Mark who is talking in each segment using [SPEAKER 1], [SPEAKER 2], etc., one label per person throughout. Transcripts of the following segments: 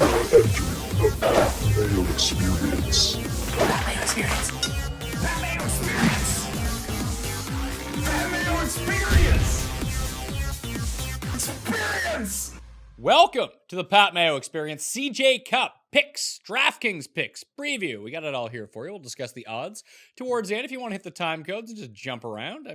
[SPEAKER 1] The Mayo Experience.
[SPEAKER 2] Mayo Experience. Mayo Experience. Mayo Experience. Experience.
[SPEAKER 3] Welcome to the Pat Mayo Experience. CJ Cup picks, DraftKings picks, preview. We got it all here for you. We'll discuss the odds towards the end. If you want to hit the time codes and just jump around,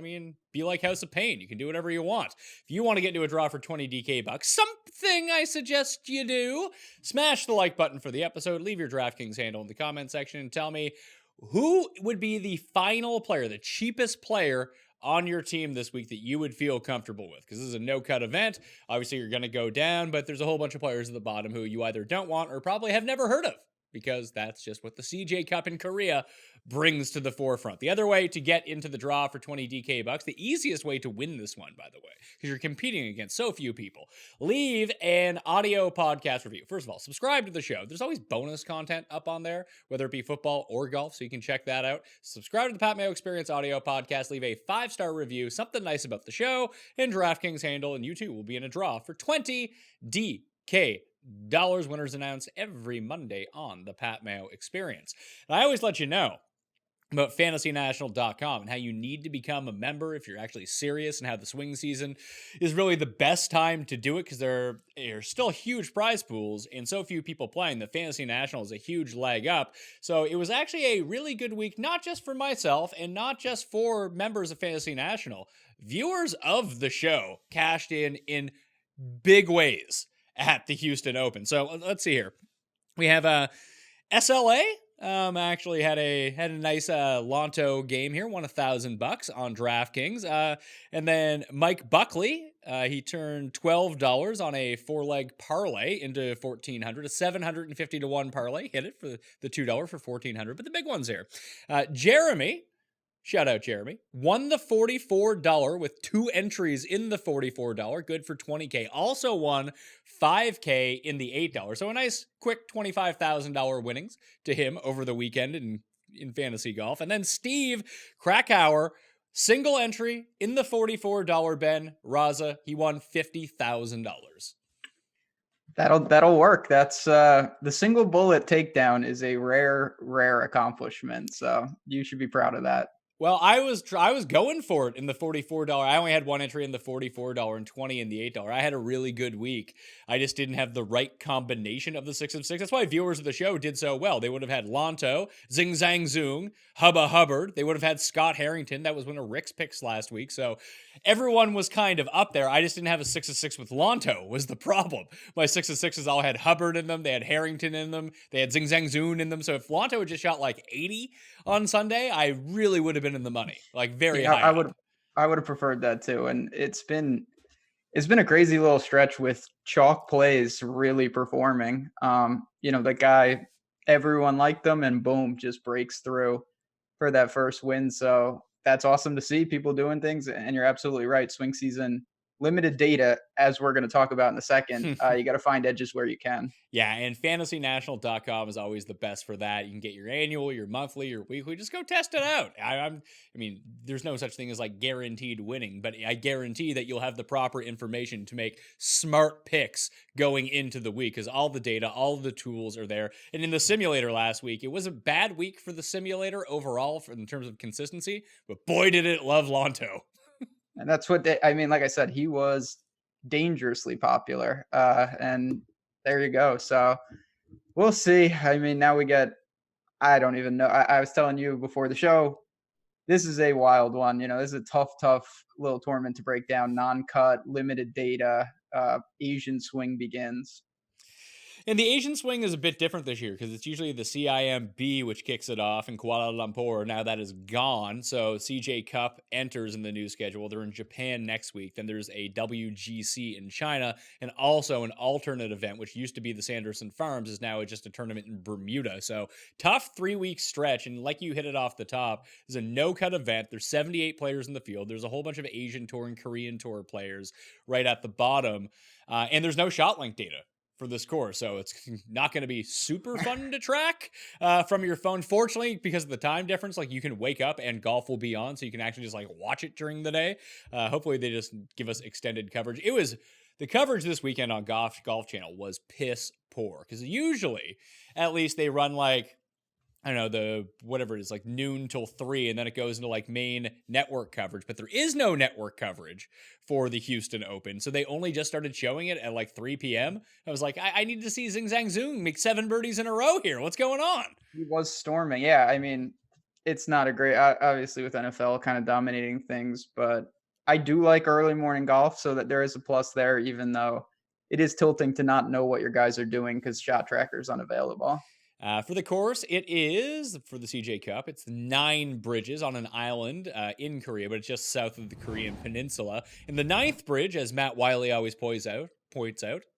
[SPEAKER 3] be like House of Pain. You can do whatever you want. If you want to get into a draw for 20 DK bucks, something I suggest you do, smash the like button for the episode. Leave your DraftKings handle in the comment section and tell me who would be the final player, the cheapest player on your team this week that you would feel comfortable with, because this is a no-cut event. Obviously, you're going to go down, but there's a whole bunch of players at the bottom who you either don't want or probably have never heard of, because that's just what the CJ Cup in Korea brings to the forefront. The other way to get into the draw for 20 DK bucks, the easiest way to win this one, by the way, because you're competing against so few people, leave an audio podcast review. First of all, subscribe to the show. There's always bonus content up on there, whether it be football or golf, so you can check that out. Subscribe to the Pat Mayo Experience audio podcast. Leave a 5-star review, something nice about the show, and DraftKings handle, and you too will be in a draw for 20 DK dollars. Winners announced every Monday on the Pat Mayo Experience. And I always let you know about fantasynational.com and how you need to become a member if you're actually serious, and how the swing season is really the best time to do it, because there are still huge prize pools and so few people playing. The Fantasy National is a huge leg up. So it was actually a really good week, not just for myself and not just for members of Fantasy National. Viewers of the show cashed in big ways at the Houston Open. So let's see here. We have SLA actually had a nice Lonto game here, won $1,000 on DraftKings. And then Mike Buckley, he turned $12 on a 4-leg parlay into $1,400, a 750 to 1 parlay, hit it for the $2 for $1,400. But the big ones here, Jeremy. Shout out, Jeremy. Won the $44 with 2 entries in the $44. Good for $20K. Also won $5K in the $8. So a nice, quick $25,000 winnings to him over the weekend in fantasy golf. And then Steve Krakauer, single entry in the $44 Ben Rasa. He won $50,000.
[SPEAKER 4] That'll work. That's the single bullet takedown is a rare accomplishment. So you should be proud of that.
[SPEAKER 3] Well, I was going for it in the $44. I only had one entry in the $44 and 20 in the $8. I had a really good week. I just didn't have the right combination of the 6 of 6. That's why viewers of the show did so well. They would have had Lonto, Zing Zang Zoong, Hubba Hubbard. They would have had Scott Harrington. That was one of Rick's picks last week. So everyone was kind of up there. I just didn't have a 6 of 6 with Lonto was the problem. My 6 of 6s all had Hubbard in them. They had Harrington in them. They had Zing Zang Zoong in them. So if Lonto had just shot like 80 on Sunday, I really would have been in the money, like very high.
[SPEAKER 4] I would have preferred that too. And it's been a crazy little stretch with chalk plays really performing. The guy, everyone liked them, and boom, just breaks through for that first win. So that's awesome to see people doing things. And you're absolutely right. Swing season, limited data, as we're going to talk about in a second. You got to find edges where you can.
[SPEAKER 3] Yeah, and fantasynational.com is always the best for that. You can get your annual, your monthly, your weekly. Just go test it out. There's no such thing as like guaranteed winning, but I guarantee that you'll have the proper information to make smart picks going into the week, because all the data, all the tools are there. And in the simulator last week, it was a bad week for the simulator overall in terms of consistency, but boy, did it love Lonto.
[SPEAKER 4] And that's what like I said, he was dangerously popular. And there you go. So we'll see. Now we get, I don't even know. I was telling you before the show, this is a wild one. This is a tough little tournament to break down. Non-cut, limited data, Asian swing begins.
[SPEAKER 3] And the Asian swing is a bit different this year, because it's usually the CIMB which kicks it off in Kuala Lumpur. Now that is gone. So CJ Cup enters in the new schedule. They're in Japan next week. Then there's a WGC in China, and also an alternate event, which used to be the Sanderson Farms, is now just a tournament in Bermuda. So tough 3-week stretch. And like you hit it off the top, there's a no-cut event. There's 78 players in the field. There's a whole bunch of Asian Tour and Korean Tour players right at the bottom. And there's no shot length data for this course, so it's not going to be super fun to track from your phone. Fortunately, because of the time difference, like you can wake up and golf will be on, so you can actually just like watch it during the day. Hopefully they just give us extended coverage. The coverage this weekend on Golf Channel was piss poor because usually, at least, they run like, I don't know, whatever it is, like noon till 3, and then it goes into like main network coverage. But there is no network coverage for the Houston Open, so they only just started showing it at like 3 p.m. I was like, I need to see Zing Zhang Zheng make 7 birdies in a row here. What's going on?
[SPEAKER 4] He was storming. Yeah, I mean, it's not a great, obviously with NFL kind of dominating things, but I do like early morning golf, so that there is a plus there, even though it is tilting to not know what your guys are doing because shot tracker is unavailable.
[SPEAKER 3] For the course, it is, for the CJ Cup, it's 9 bridges on an island in Korea, but it's just south of the Korean peninsula. And the 9th bridge, as Matt Wiley always points out,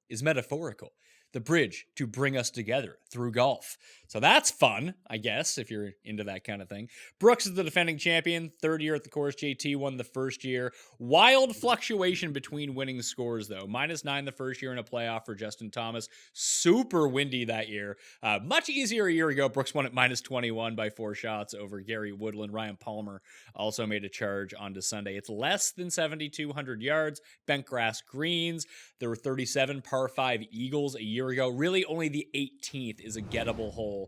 [SPEAKER 3] is metaphorical. The bridge to bring us together through golf. So that's fun, I guess, if you're into that kind of thing. Brooks is the defending champion, 3rd year at the course. JT won the first year. Wild fluctuation between winning scores, though. -9 the first year in a playoff for Justin Thomas. Super windy that year. Much easier a year ago. Brooks won at -21 by 4 shots over Gary Woodland. Ryan Palmer also made a charge onto Sunday. It's less than 7,200 yards. Bent grass greens. There were 37 par 5 eagles a year ago. Really, only the 18th is a gettable hole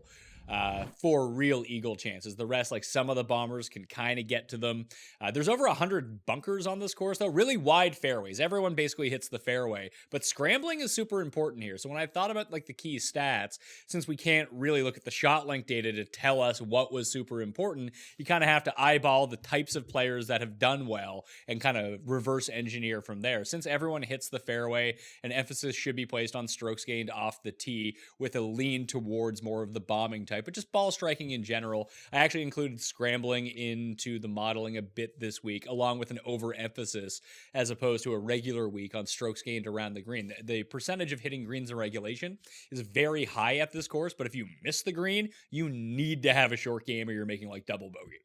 [SPEAKER 3] for real eagle chances. The rest, like some of the bombers, can kind of get to them. There's over 100 bunkers on this course, though. Really wide fairways. Everyone basically hits the fairway, but scrambling is super important here. So when I thought about like the key stats, since we can't really look at the shot length data to tell us what was super important, you kind of have to eyeball the types of players that have done well and kind of reverse engineer from there. Since everyone hits the fairway, an emphasis should be placed on strokes gained off the tee with a lean towards more of the bombing type, but just ball striking in general. I actually included scrambling into the modeling a bit this week, along with an overemphasis as opposed to a regular week on strokes gained around the green. The percentage of hitting greens in regulation is very high at this course, but if you miss the green, you need to have a short game or you're making like double bogey.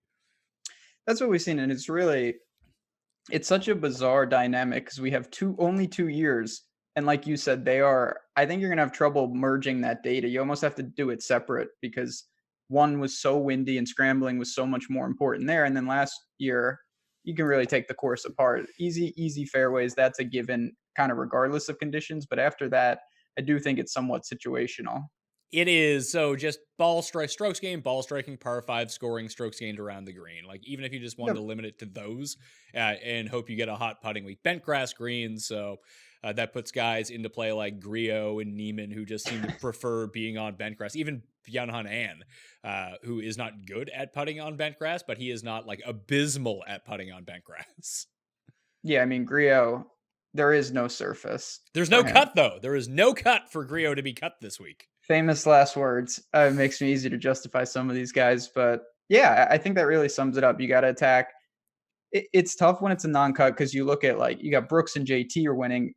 [SPEAKER 4] That's what we've seen, and it's such a bizarre dynamic because we have only 2 years. And like you said, I think you're going to have trouble merging that data. You almost have to do it separate because one was so windy and scrambling was so much more important there. And then last year, you can really take the course apart. Easy fairways, that's a given kind of regardless of conditions. But after that, I do think it's somewhat situational.
[SPEAKER 3] It is. So just strokes gained, ball striking, par 5 scoring, strokes gained around the green. Like even if you just wanted to limit it to those and hope you get a hot putting week. Bent grass greens, so that puts guys into play like Griot and Neiman, who just seem to prefer being on bent grass. Even Byung-Hun An, who is not good at putting on bent grass, but he is not like abysmal at putting on bent grass.
[SPEAKER 4] Yeah, I mean, Griot, there is no surface.
[SPEAKER 3] There's no cut, though. There is no cut for Griot to be cut this week.
[SPEAKER 4] Famous last words. It makes me easy to justify some of these guys. But yeah, I think that really sums it up. You got to attack. It's tough when it's a non-cut because you look at like you got Brooks and JT are winning.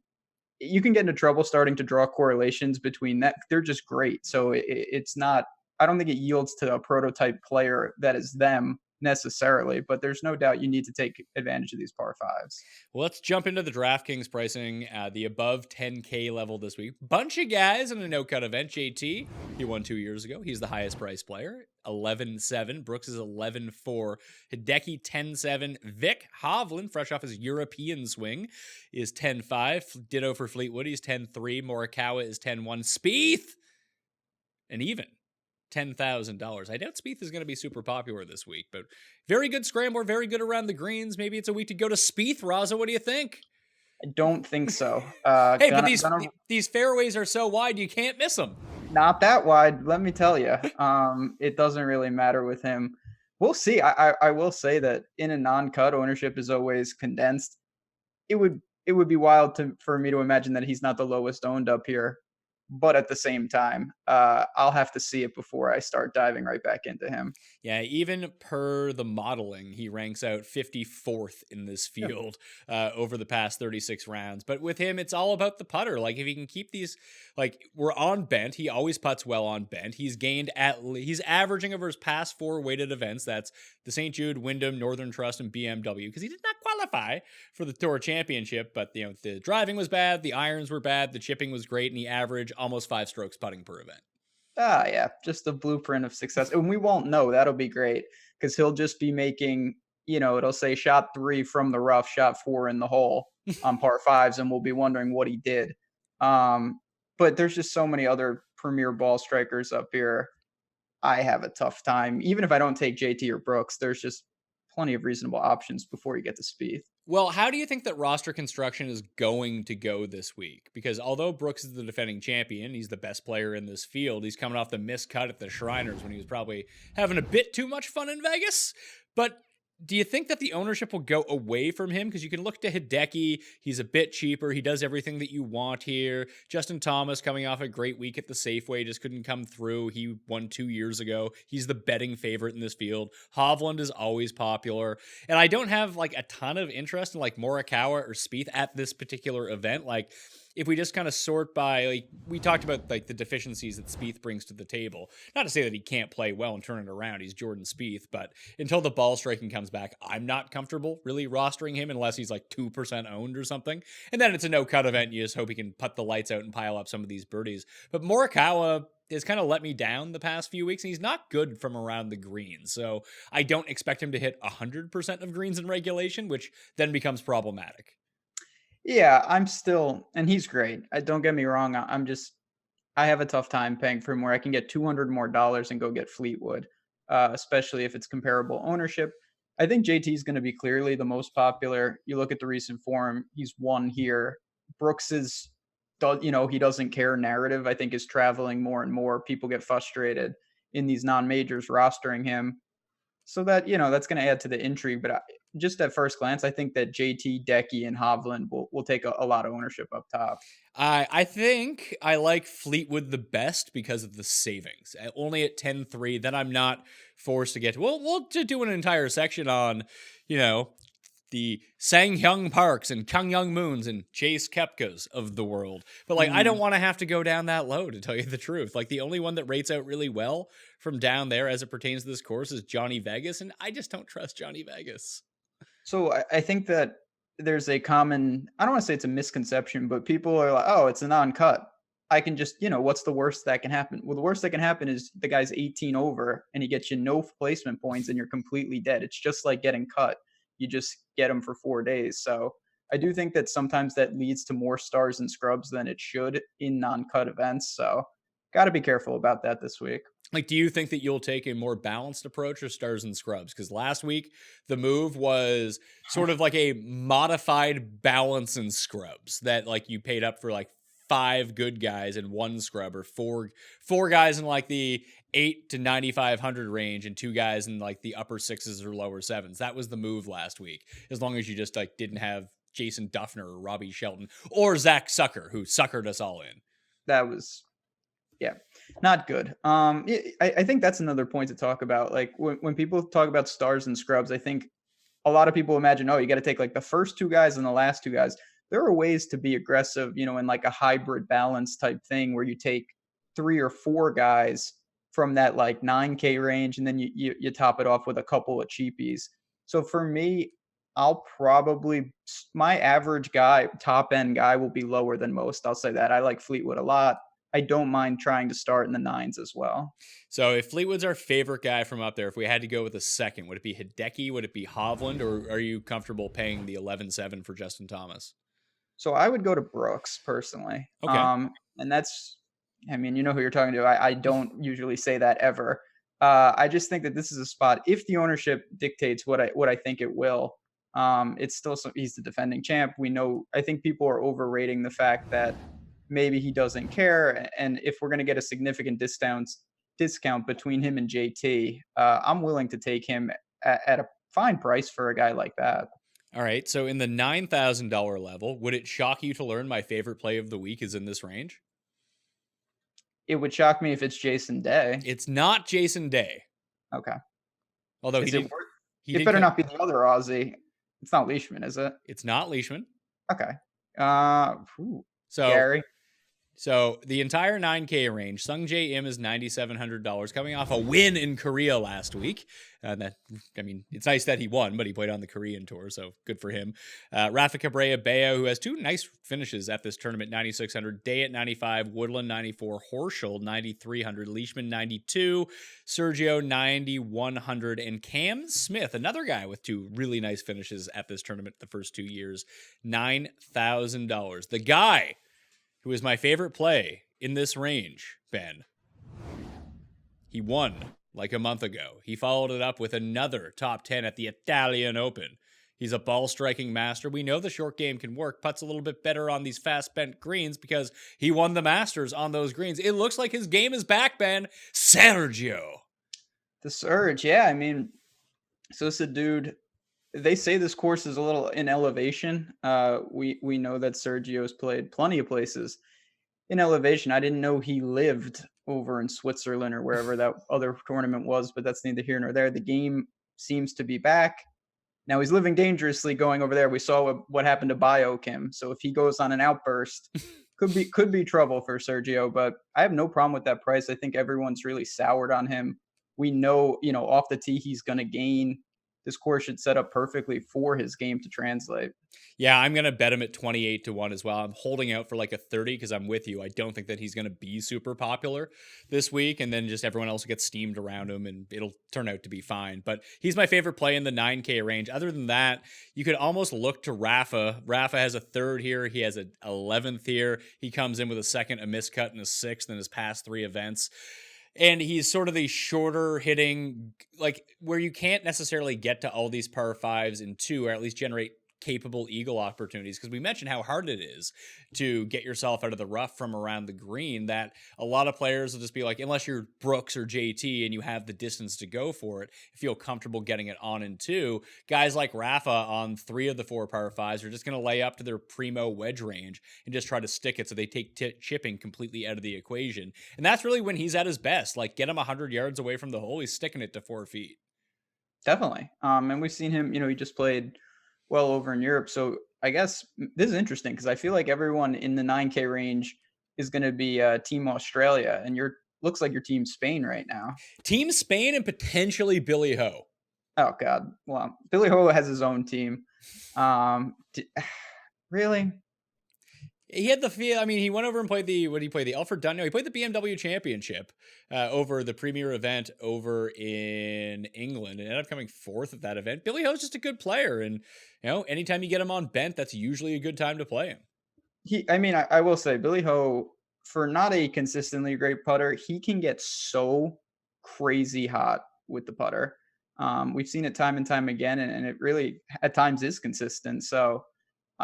[SPEAKER 4] You can get into trouble starting to draw correlations between that. They're just great. So it's not, I don't think it yields to a prototype player that is them necessarily, but there's no doubt you need to take advantage of these par 5s.
[SPEAKER 3] Well, let's jump into the DraftKings pricing, the above 10K level this week. Bunch of guys in a no-cut event. JT, he won 2 years ago. He's the highest priced player, 11-7. Brooks is 11-4. Hideki, 10-7. Vic Hovland, fresh off his European swing, is 10-5. Ditto for Fleetwood, he's 10-3. Morikawa is 10-1. Spieth, and even $10,000. I doubt Spieth is going to be super popular this week, but very good scrambler, very good around the greens. Maybe it's a week to go to Spieth. Raza, what do you think?
[SPEAKER 4] I don't think so.
[SPEAKER 3] Hey, but these fairways are so wide, you can't miss them.
[SPEAKER 4] Not that wide, let me tell you. It doesn't really matter with him. We'll see. I will say that in a non-cut, ownership is always condensed. It would be wild for me to imagine that he's not the lowest owned up here. But at the same time, I'll have to see it before I start diving right back into him.
[SPEAKER 3] Yeah, even per the modeling, he ranks out 54th in this field over the past 36 rounds. But with him, it's all about the putter. Like if he can keep these, like we're on bent, he always putts well on bent. He's averaging over his past 4 weighted events. That's the St. Jude, Wyndham, Northern Trust, and BMW, because he did not qualify for the Tour Championship. But the driving was bad, the irons were bad, the chipping was great, and he averaged almost 5 strokes putting per event.
[SPEAKER 4] Yeah, just a blueprint of success. And we won't know. That'll be great because he'll just be making it'll say shot 3 from the rough, shot 4 in the hole on par fives, and we'll be wondering what he did. But there's just so many other premier ball strikers up here. I have a tough time. Even if I don't take JT or Brooks, there's just plenty of reasonable options before you get to Spieth.
[SPEAKER 3] Well, how do you think that roster construction is going to go this week? Because although Brooks is the defending champion, he's the best player in this field. He's coming off the missed cut at the Shriners when he was probably having a bit too much fun in Vegas. But do you think that the ownership will go away from him? Because you can look to Hideki. He's a bit cheaper. He does everything that you want here. Justin Thomas coming off a great week at the Safeway, just couldn't come through. He won 2 years ago. He's the betting favorite in this field. Hovland is always popular. And I don't have like a ton of interest in like Morikawa or Spieth at this particular event. Like, if we just kind of sort by, like, we talked about like the deficiencies that Spieth brings to the table. Not to say that he can't play well and turn it around. He's Jordan Spieth, but until the ball striking comes back, I'm not comfortable really rostering him unless he's like 2% owned or something. And then it's a no-cut event. You just hope he can put the lights out and pile up some of these birdies. But Morikawa has kind of let me down the past few weeks, and he's not good from around the greens. So I don't expect him to hit 100% of greens in regulation, which then becomes problematic.
[SPEAKER 4] Yeah, and he's great. Don't get me wrong. I have a tough time paying for him where I can get $200 more and go get Fleetwood, especially if it's comparable ownership. I think JT is going to be clearly the most popular. You look at the recent form, he's won here. Brooks he doesn't care narrative, I think, is traveling more and more. People get frustrated in these non-majors rostering him. So that's going to add to the intrigue. But just at first glance, I think that JT, Decky, and Hovland will take a lot of ownership up top.
[SPEAKER 3] I think I like Fleetwood the best because of the savings. Only at 10-3, then I'm not forced to get to. We'll do an entire section on, the Sang-Hyung Parks and Kyung-Young Moons and Chase Koepkas of the world. But I don't want to have to go down that low, to tell you the truth. Like, the only one that rates out really well from down there as it pertains to this course is Johnny Vegas, and I just don't trust Johnny Vegas.
[SPEAKER 4] So I think that there's a common, I don't want to say it's a misconception, but people are like, oh, it's a non-cut. I can just, what's the worst that can happen? Well, the worst that can happen is the guy's 18 over and he gets you no placement points and you're completely dead. It's just like getting cut. You just get him for 4 days. So I do think that sometimes that leads to more stars and scrubs than it should in non-cut events. So got to be careful about that this week.
[SPEAKER 3] Like, do you think that you'll take a more balanced approach or stars and scrubs? Because last week, the move was sort of like a modified balance and scrubs that like you paid up for like 5 good guys and 1 scrub, or four guys in like the 8 to 9,500 range and 2 guys in like the upper 6s or lower 7s. That was the move last week. As long as you just like didn't have Jason Duffner or Robbie Shelton or Zach Sucker, who suckered us all in.
[SPEAKER 4] That was, yeah, not good. I think that's another point to talk about. Like when people talk about stars and scrubs, I think a lot of people imagine, oh, you got to take like the first 2 guys and the last 2 guys. There are ways to be aggressive, in like a hybrid balance type thing where you take 3 or 4 guys from that like 9K range, and then you top it off with a couple of cheapies. So for me, my average guy, top end guy, will be lower than most. I'll say that. I like Fleetwood a lot. I don't mind trying to start in the 9s as well.
[SPEAKER 3] So if Fleetwood's our favorite guy from up there, if we had to go with a second, would it be Hideki? Would it be Hovland? Or are you comfortable paying the 11-7 for Justin Thomas?
[SPEAKER 4] So I would go to Brooks personally.
[SPEAKER 3] Okay.
[SPEAKER 4] And that's, you know who you're talking to. I don't usually say that ever. I just think that this is a spot, if the ownership dictates what I think it will, it's still, he's the defending champ. I think people are overrating the fact that maybe he doesn't care. And if we're going to get a significant discount between him and JT, I'm willing to take him at a fine price for a guy like that.
[SPEAKER 3] All right. So in the $9,000 level, would it shock you to learn my favorite play of the week is in this range?
[SPEAKER 4] It would shock me if it's Jason Day.
[SPEAKER 3] It's not Jason Day.
[SPEAKER 4] Okay.
[SPEAKER 3] Although
[SPEAKER 4] it better not be the other Aussie. It's not Leishman, is it?
[SPEAKER 3] It's not Leishman.
[SPEAKER 4] Okay. So
[SPEAKER 3] Gary. So the entire 9K range, Sung Jae Im is $9,700, coming off a win in Korea last week. It's nice that he won, but he played on the Korean tour, so good for him. Rafa Cabrera Bayo, who has two nice finishes at this tournament, 9,600, Day at 95, Woodland 94, Horschel 9,300, Leishman 92, Sergio 9,100, and Cam Smith, another guy with two really nice finishes at this tournament the first 2 years, $9,000. The guy who is my favorite play in this range, Ben. He won like a month ago. He followed it up with another top 10 at the Italian Open. He's a ball striking master. We know the short game can work. Putt's a little bit better on these fast bent greens because he won the Masters on those greens. It looks like his game is back, Ben. Sergio.
[SPEAKER 4] The Surge, yeah. I mean, so it's a dude. They say this course is a little in elevation. We know that Sergio's played plenty of places in elevation. I didn't know he lived over in Switzerland or wherever that other tournament was, but that's neither here nor there. The game seems to be back. Now he's living dangerously going over there. We saw what happened to Bio Kim. So if he goes on an outburst, could be trouble for Sergio, but I have no problem with that price. I think everyone's really soured on him. We know, off the tee, he's going to gain. This course should set up perfectly for his game to translate.
[SPEAKER 3] Yeah, I'm going to bet him at 28-1 as well. I'm holding out for like a 30 because I'm with you. I don't think that he's going to be super popular this week, and then just everyone else gets steamed around him, and it'll turn out to be fine. But he's my favorite play in the 9K range. Other than that, you could almost look to Rafa. Rafa has a third here. He has an 11th here. He comes in with a second, a miscut, and a sixth in his past three events. And he's sort of the shorter hitting, like where you can't necessarily get to all these par fives in two, or at least generate capable eagle opportunities, because we mentioned how hard it is to get yourself out of the rough from around the green, that a lot of players will just be like, unless you're Brooks or JT and you have the distance to go for it, feel comfortable getting it on in two. Guys like Rafa on 3 of the 4 par fives are just going to lay up to their primo wedge range and just try to stick it, so they take chipping completely out of the equation. And that's really when he's at his best. Like, get him 100 yards away from the hole, he's sticking it to 4 feet.
[SPEAKER 4] Definitely. And we've seen him, he just played well over in Europe. So I guess this is interesting because I feel like everyone in the 9K range is going to be Team Australia, and looks like your Team Spain right now.
[SPEAKER 3] Team Spain and potentially Billy Ho.
[SPEAKER 4] Oh God. Well, Billy Ho has his own team. Really?
[SPEAKER 3] He had the feel. I mean, he went over and played the Alfred Dunn. No, he played the BMW Championship over the premier event over in England, and ended up coming 4th at that event. Billy Ho's just a good player, and anytime you get him on bent, that's usually a good time to play him.
[SPEAKER 4] I will say Billy Ho, for not a consistently great putter, he can get so crazy hot with the putter. We've seen it time and time again, and it really at times is consistent. So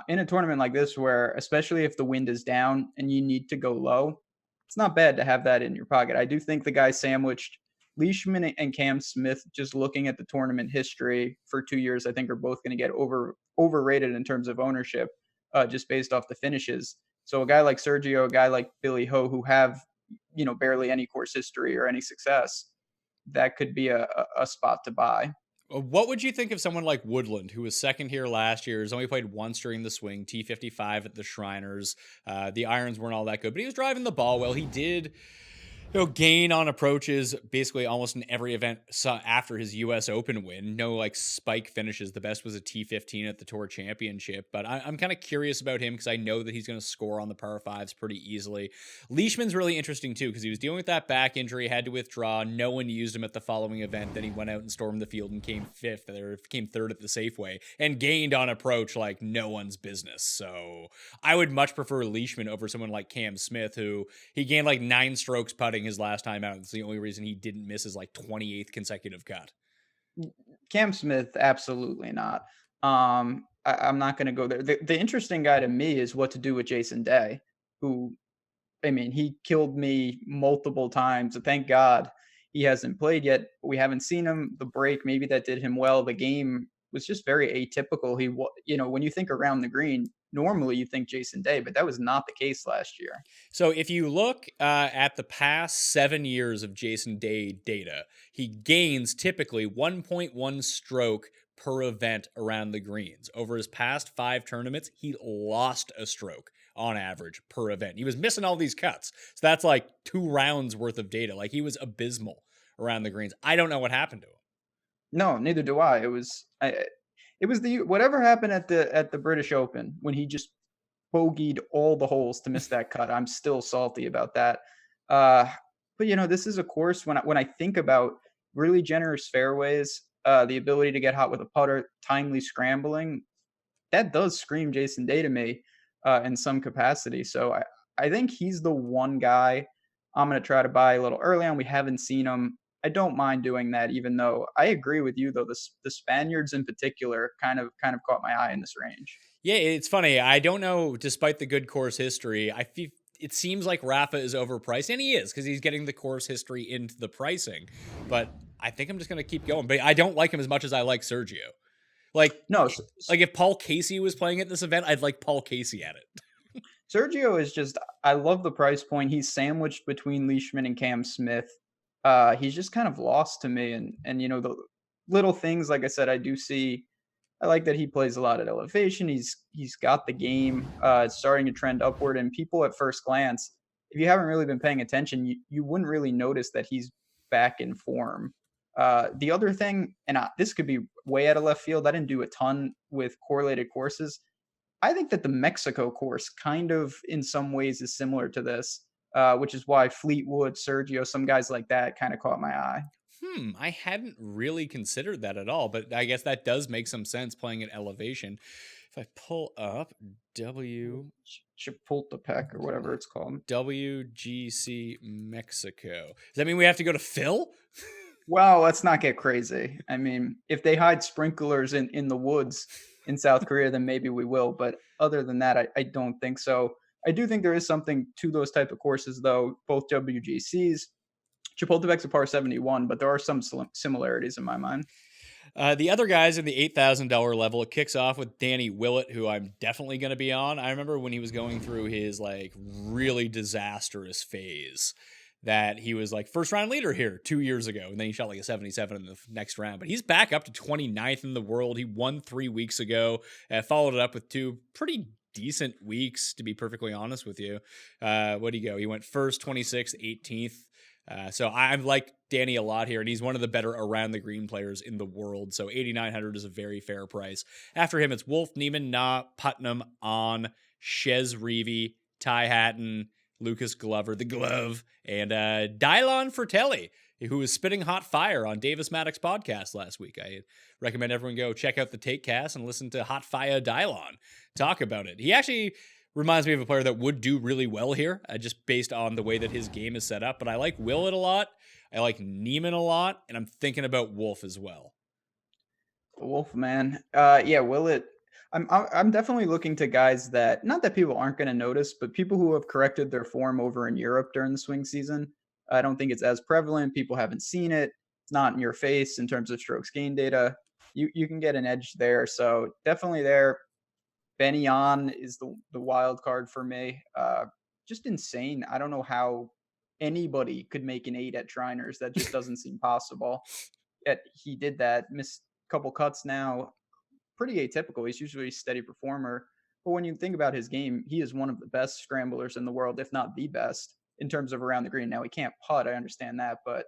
[SPEAKER 4] in a tournament like this, where especially if the wind is down and you need to go low, it's not bad to have that in your pocket. I do think the guy sandwiched Leishman and Cam Smith, just looking at the tournament history for 2 years, I think are both going to get overrated in terms of ownership, just based off the finishes. So a guy like Sergio, a guy like Billy Ho, who have, barely any course history or any success, that could be a spot to buy.
[SPEAKER 3] What would you think of someone like Woodland, who was second here last year, has only played once during the swing, T55 at the Shriners. The irons weren't all that good, but he was driving the ball well. He did gain on approaches basically almost in every event after his U.S. Open win. No spike finishes. The best was a T15 at the Tour Championship. But I'm kind of curious about him because I know that he's going to score on the par fives pretty easily. Leishman's really interesting too because he was dealing with that back injury, had to withdraw. No one used him at the following event. Then he went out and stormed the field and came 5th or came 3rd at the Safeway and gained on approach like no one's business. So I would much prefer Leishman over someone like Cam Smith, who he gained 9 strokes putting his last time out. It's the only reason he didn't miss his 28th consecutive cut.
[SPEAKER 4] Cam Smith, absolutely not. I'm not going to go there. The interesting guy to me is what to do with Jason Day, who, he killed me multiple times. Thank God he hasn't played yet. We haven't seen him. The break, maybe that did him well. The game was just very atypical. When you think around the green, normally you think Jason Day, but that was not the case last year.
[SPEAKER 3] So if you look at the past 7 years of Jason Day data, he gains typically 1.1 stroke per event around the greens. Over his past 5 tournaments, he lost a stroke on average per event. He was missing all these cuts. So that's like 2 rounds worth of data. Like he was abysmal around the greens. I don't know what happened to him.
[SPEAKER 4] No, neither do I. It was the whatever happened at the British Open when he just bogeyed all the holes to miss that cut. I'm still salty about that. But this is a course when I think about really generous fairways, the ability to get hot with a putter, timely scrambling, that does scream Jason Day to me in some capacity. So I think he's the one guy I'm going to try to buy a little early on. We haven't seen him. I don't mind doing that, even though I agree with you, though. The Spaniards in particular kind of caught my eye in this range.
[SPEAKER 3] Yeah, it's funny. I don't know, despite the good course history, I feel it seems like Rafa is overpriced, and he is because he's getting the course history into the pricing. But I think I'm just going to keep going. But I don't like him as much as I like Sergio. Like,
[SPEAKER 4] No,
[SPEAKER 3] like if Paul Casey was playing at this event, I'd like Paul Casey at it.
[SPEAKER 4] Sergio is just, I love the price point. He's sandwiched between Leishman and Cam Smith. He's just kind of lost to me. And the little things, like I said, I do see. I like that he plays a lot at elevation. He's got the game. It's starting to trend upward. And people at first glance, if you haven't really been paying attention, you wouldn't really notice that he's back in form. The other thing, and this could be way out of left field, I didn't do a ton with correlated courses. I think that the Mexico course kind of in some ways is similar to this, which is why Fleetwood, Sergio, some guys like that kind of caught my eye.
[SPEAKER 3] I hadn't really considered that at all, but I guess that does make some sense playing at elevation. If I pull up
[SPEAKER 4] Chapultepec or whatever it's called.
[SPEAKER 3] WGC Mexico. Does that mean we have to go to Phil?
[SPEAKER 4] Well, let's not get crazy. I mean, if they hide sprinklers in the woods in South Korea, then maybe we will. But other than that, I don't think so. I do think there is something to those type of courses, though, both WGCs. Chapultepec's a par 71, but there are some similarities in my mind.
[SPEAKER 3] The other guys in the $8,000 level, it kicks off with Danny Willett, who I'm definitely going to be on. I remember when he was going through his like really disastrous phase that he was like first round leader here 2 years ago. And then he shot like a 77 in the next round, but he's back up to 29th in the world. He won 3 weeks ago, followed it up with 2 pretty decent weeks, to be perfectly honest with you. What'd he go? He went first, 26th, 18th. So I like Danny a lot here, and he's one of the better around the green players in the world. So 8,900 is a very fair price. After him, it's Wolf, Neiman, Na, Putnam, On, Shez Reavie, Ty Hatton, Lucas Glover, the Glove, and Dylan Fratelli, who was spitting hot fire on Davis Maddox podcast last week. I recommend everyone go check out the Take Cast and listen to Hot Fire Dylan talk about it. He actually reminds me of a player that would do really well here, just based on the way that his game is set up. But I like Willett a lot. I like Neiman a lot. And I'm thinking about Wolf as well.
[SPEAKER 4] Wolf, man. Yeah, Willett. I'm definitely looking to guys that, not that people aren't going to notice, but people who have corrected their form over in Europe during the swing season. I don't think it's as prevalent. People haven't seen it. It's not in your face in terms of strokes gain data. You can get an edge there. So definitely there. Benny On is the wild card for me. Just insane. I don't know how anybody could make an 8 at Shriners. That just doesn't seem possible. Yet he did that. Missed a couple cuts now. Pretty atypical. He's usually a steady performer. But when you think about his game, he is one of the best scramblers in the world, if not the best, in terms of around the green. Now, he can't putt. I understand that. But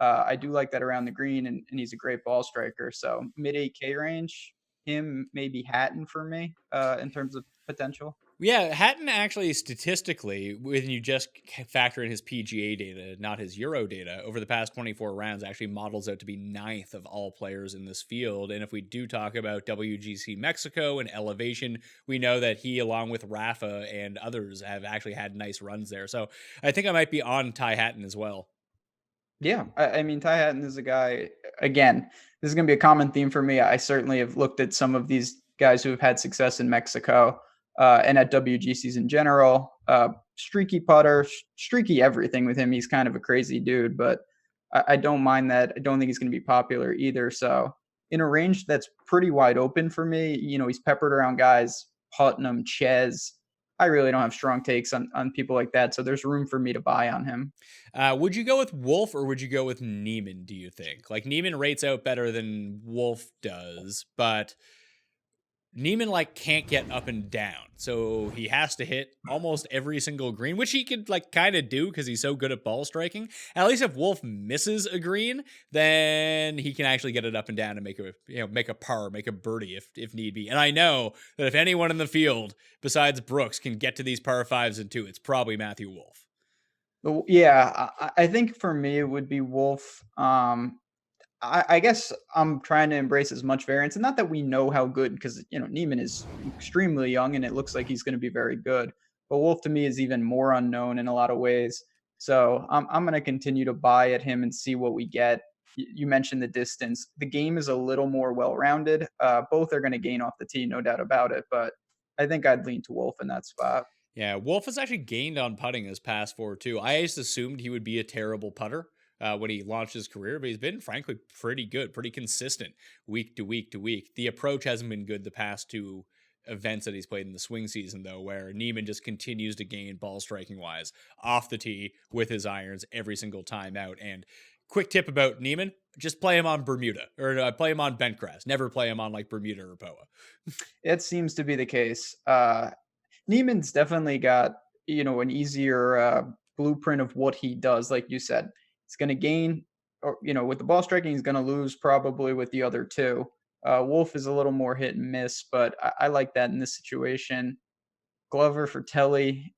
[SPEAKER 4] I do like that around the green, and he's a great ball striker. So mid 8K range, him, maybe Hatton for me in terms of potential.
[SPEAKER 3] Yeah, Hatton actually statistically, when you just factor in his PGA data, not his Euro data, over the past 24 rounds actually models out to be 9th of all players in this field. And if we do talk about WGC Mexico and elevation, we know that he, along with Rafa and others, have actually had nice runs there. So I think I might be on Ty Hatton as well.
[SPEAKER 4] Yeah, I mean, Ty Hatton is a guy, again, this is going to be a common theme for me. I certainly have looked at some of these guys who have had success in Mexico and at WGCs in general. Streaky putter, streaky everything with him. He's kind of a crazy dude, but I don't mind that. I don't think he's going to be popular either. So in a range that's pretty wide open for me, he's peppered around guys, Putnam, Ches. I really don't have strong takes on people like that. So there's room for me to buy on him.
[SPEAKER 3] Would you go with Wolf or would you go with Neiman, do you think? Like Neiman rates out better than Wolf does, but Neiman like can't get up and down, so he has to hit almost every single green, which he could like kind of do because he's so good at ball striking. At least if Wolf misses a green, then he can actually get it up and down and make a par, make a birdie if need be. And I know that if anyone in the field besides Brooks can get to these par fives and two, it's probably Matthew Wolf.
[SPEAKER 4] Yeah, I think for me it would be Wolf. I guess I'm trying to embrace as much variance, and not that we know how good, because Neiman is extremely young, and it looks like he's going to be very good. But Wolf to me is even more unknown in a lot of ways. So I'm going to continue to buy at him and see what we get. You mentioned the distance. The game is a little more well-rounded. Both are going to gain off the tee, no doubt about it. But I think I'd lean to Wolf in that spot.
[SPEAKER 3] Yeah, Wolf has actually gained on putting his past four too. I just assumed he would be a terrible putter when he launched his career, but he's been frankly pretty good, pretty consistent week to week to week. The approach hasn't been good the past two events that he's played in the swing season, though, where Neiman just continues to gain ball striking wise off the tee with his irons every single time out. And quick tip about Neiman, just play him on Bermuda or play him on Bentgrass. Never play him on like Bermuda or Poa.
[SPEAKER 4] It seems to be the case. Neiman's definitely got, an easier blueprint of what he does. Like you said, he's going to gain, or, with the ball striking, he's going to lose probably with the other two. Wolf is a little more hit and miss, but I like that in this situation. Glover for Telly.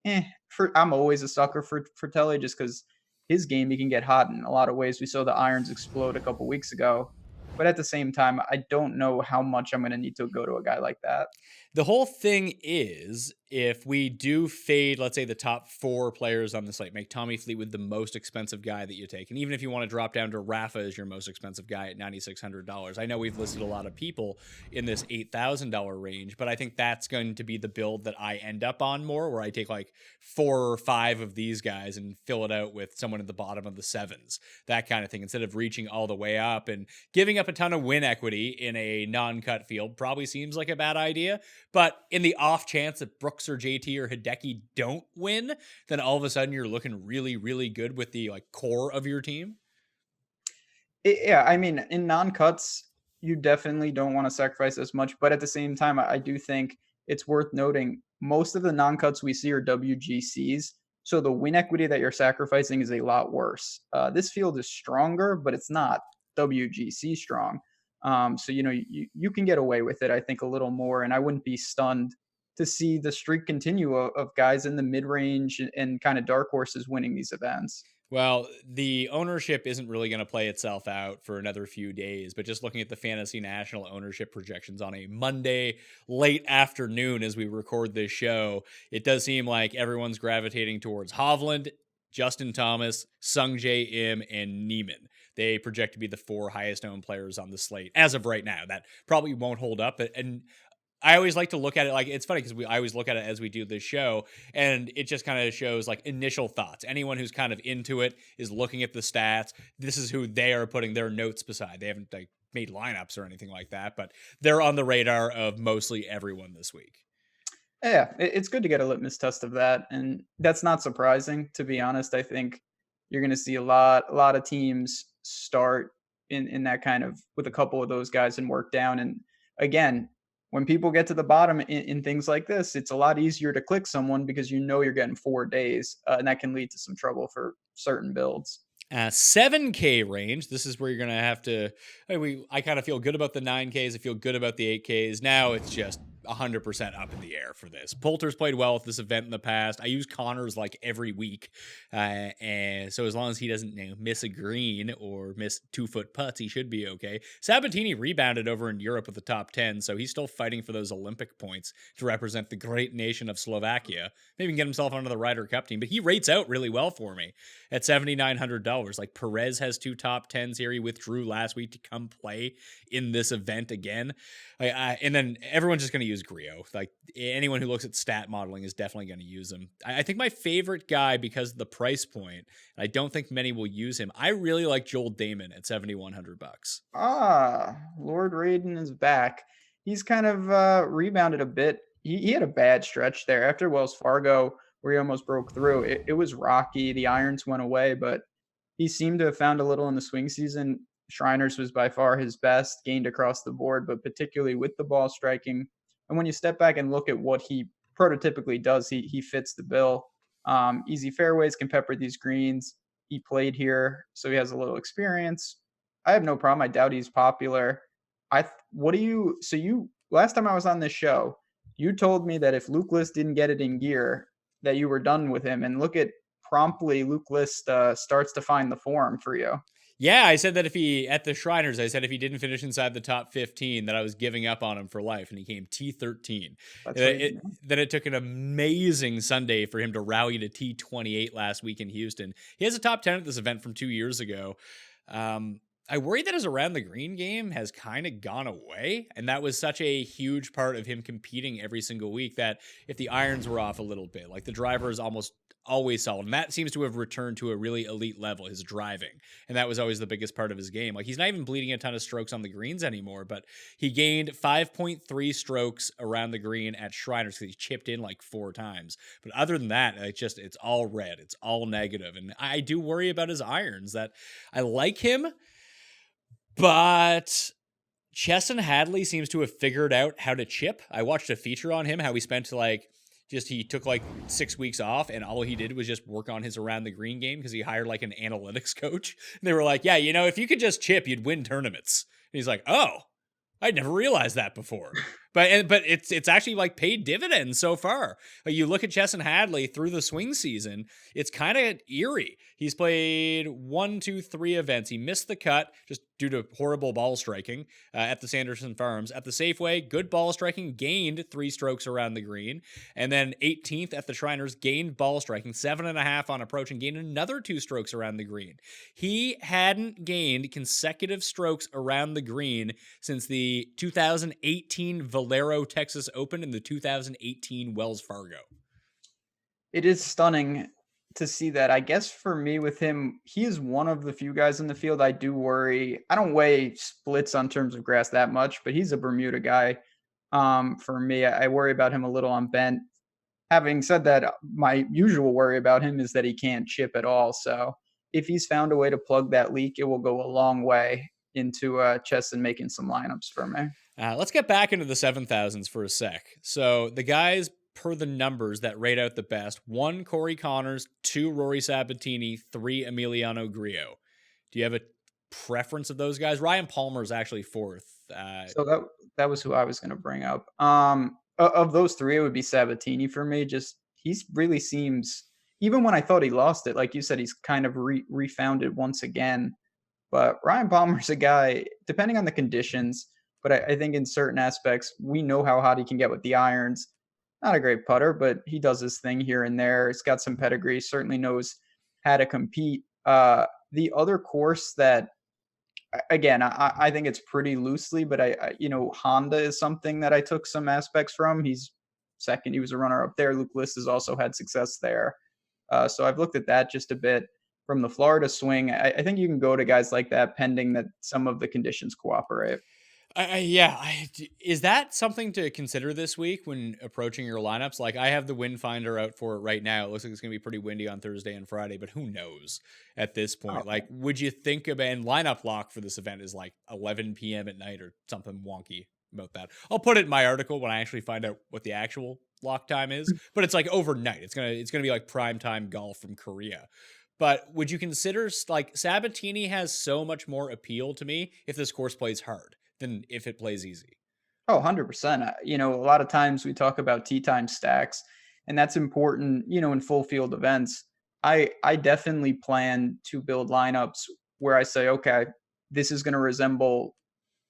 [SPEAKER 4] I'm always a sucker for Telly just because his game, he can get hot in a lot of ways. We saw the irons explode a couple weeks ago. But at the same time, I don't know how much I'm going to need to go to a guy like that.
[SPEAKER 3] The whole thing is, if we do fade, let's say the top four players on the slate, make Tommy Fleetwood the most expensive guy that you take. And even if you want to drop down to Rafa as your most expensive guy at $9,600, I know we've listed a lot of people in this $8,000 range, but I think that's going to be the build that I end up on more, where I take like 4 or 5 of these guys and fill it out with someone at the bottom of the sevens, that kind of thing, instead of reaching all the way up and giving up a ton of win equity in a non-cut field. Probably seems like a bad idea. But in the off chance that Brooks or JT or Hideki don't win, then all of a sudden you're looking really, really good with the like core of your team.
[SPEAKER 4] Yeah, I mean, in non-cuts, you definitely don't want to sacrifice as much. But at the same time, I do think it's worth noting most of the non-cuts we see are WGCs. So the win equity that you're sacrificing is a lot worse. This field is stronger, but it's not WGC strong. So, you can get away with it, I think, a little more. And I wouldn't be stunned to see the streak continue of guys in the mid-range and kind of dark horses winning these events.
[SPEAKER 3] Well, the ownership isn't really going to play itself out for another few days, but just looking at the Fantasy National ownership projections on a Monday late afternoon as we record this show, it does seem like everyone's gravitating towards Hovland, Justin Thomas, Sung Jae Im, and Neiman. They project to be the 4 highest owned players on the slate as of right now. That probably won't hold up. And I always like to look at it like, it's funny because I always look at it as we do this show, and it just kind of shows like initial thoughts. Anyone who's kind of into it is looking at the stats. This is who they are putting their notes beside. They haven't like made lineups or anything like that, but they're on the radar of mostly everyone this week.
[SPEAKER 4] Yeah, it's good to get a litmus test of that. And that's not surprising, to be honest. I think you're going to see a lot of teams start in that kind of with a couple of those guys and work down. And again, when people get to the bottom in things like this, it's a lot easier to click someone because you're getting 4 days, and that can lead to some trouble for certain builds.
[SPEAKER 3] 7K range. This is where you're going to have to. I kind of feel good about the 9Ks. I feel good about the 8Ks. Now it's just 100% up in the air for this. Poulter's played well with this event in the past. I use Connors like every week. And so as long as he doesn't miss a green or miss 2-foot putts, he should be okay. Sabatini rebounded over in Europe with the top 10, so he's still fighting for those Olympic points to represent the great nation of Slovakia. Maybe get himself onto the Ryder Cup team, but he rates out really well for me at $7,900. Like Perez has 2 top 10s here. He withdrew last week to come play in this event again. And then everyone's just going to use Griot. Like anyone who looks at stat modeling is definitely going to use him. I think my favorite guy, because of the price point, and I don't think many will use him, I really like Joel Damon at $7,100.
[SPEAKER 4] Lord Raiden is back. He's kind of rebounded a bit. He had a bad stretch there after Wells Fargo where he almost broke through. It was rocky. The irons went away, but he seemed to have found a little in the swing season. Shriners was by far his best, gained across the board, but particularly with the ball striking. And when you step back and look at what he prototypically does, he fits the bill. Easy fairways, can pepper these greens. He played here, so he has a little experience. I have no problem. I doubt he's popular. Last time I was on this show, you told me that if Luke List didn't get it in gear, that you were done with him. And look at promptly Luke List starts to find the form for you.
[SPEAKER 3] Yeah, I said that at the Shriners, I said if he didn't finish inside the top 15, that I was giving up on him for life, and he came T13. Then it took an amazing Sunday for him to rally to T28 last week in Houston. He has a top 10 at this event from 2 years ago. I worry that his around the green game has kind of gone away, and that was such a huge part of him competing every single week that if the irons were off a little bit, like the driver is almost always solid. And that seems to have returned to a really elite level, his driving. And that was always the biggest part of his game. Like, he's not even bleeding a ton of strokes on the greens anymore, but he gained 5.3 strokes around the green at Shriners because he chipped in like 4 times. But other than that, it's all red. It's all negative. And I do worry about his irons. That I like him, but Chesson Hadley seems to have figured out how to chip. I watched a feature on him, how he spent he took like 6 weeks off and all he did was just work on his around the green game because he hired like an analytics coach. And they were like, yeah, if you could just chip, you'd win tournaments. And he's like, oh, I'd never realized that before. But it's actually like paid dividends so far. Like, you look at Chesson Hadley through the swing season, it's kind of eerie. He's played 1, 2, 3 events. He missed the cut just due to horrible ball striking at the Sanderson Farms. At the Safeway, good ball striking, gained 3 strokes around the green. And then 18th at the Shriners, gained ball striking, 7.5 on approach, and gained another 2 strokes around the green. He hadn't gained consecutive strokes around the green since the 2018 Valero Texas Open and the 2018 Wells Fargo.
[SPEAKER 4] It is stunning to see that. I guess for me with him, he is one of the few guys in the field I do worry. I don't weigh splits on terms of grass that much, but he's a Bermuda guy. For me, I worry about him a little on bent. Having said that, my usual worry about him is that he can't chip at all. So if he's found a way to plug that leak, it will go a long way into Chesson making some lineups for me.
[SPEAKER 3] Let's get back into the 7,000s for a sec. So the guys per the numbers that rate out the best: 1, Corey Connors; 2, Rory Sabatini; 3, Emiliano Grillo. Do you have a preference of those guys? Ryan Palmer is actually 4th.
[SPEAKER 4] So that was who I was going to bring up. Of those 3, it would be Sabatini for me. Just he really seems, even when I thought he lost it, like you said, he's kind of refound it once again. But Ryan Palmer's a guy, depending on the conditions, but I think in certain aspects, we know how hot he can get with the irons. Not a great putter, but he does his thing here and there. He's got some pedigree, certainly knows how to compete. The other course that, again, I think it's pretty loosely, but Honda is something that I took some aspects from. He's second. He was a runner up there. Luke List has also had success there. So I've looked at that just a bit. From the Florida swing, I think you can go to guys like that pending that some of the conditions cooperate.
[SPEAKER 3] Is that something to consider this week when approaching your lineups? Like, I have the wind finder out for it right now. It looks like it's going to be pretty windy on Thursday and Friday, but who knows at this point?
[SPEAKER 4] Okay.
[SPEAKER 3] Like, would you think of, and lineup lock for this event is like 11 p.m. at night or something wonky about that. I'll put it in my article when I actually find out what the actual lock time is, but it's like overnight. It's going to be like prime time golf from Korea. But would you consider, like, Sabatini has so much more appeal to me if this course plays hard than if it plays easy?
[SPEAKER 4] Oh, 100%. A lot of times we talk about tee time stacks, and that's important, in full field events. I definitely plan to build lineups where I say, okay, this is going to resemble,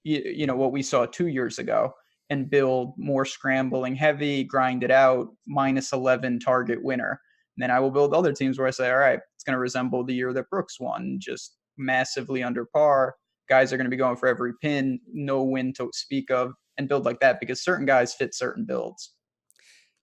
[SPEAKER 4] what we saw 2 years ago, and build more scrambling heavy, grind it out, -11 target winner. And then I will build other teams where I say, all right, it's going to resemble the year that Brooks won, just massively under par. Guys are going to be going for every pin, no win to speak of, and build like that because certain guys fit certain builds.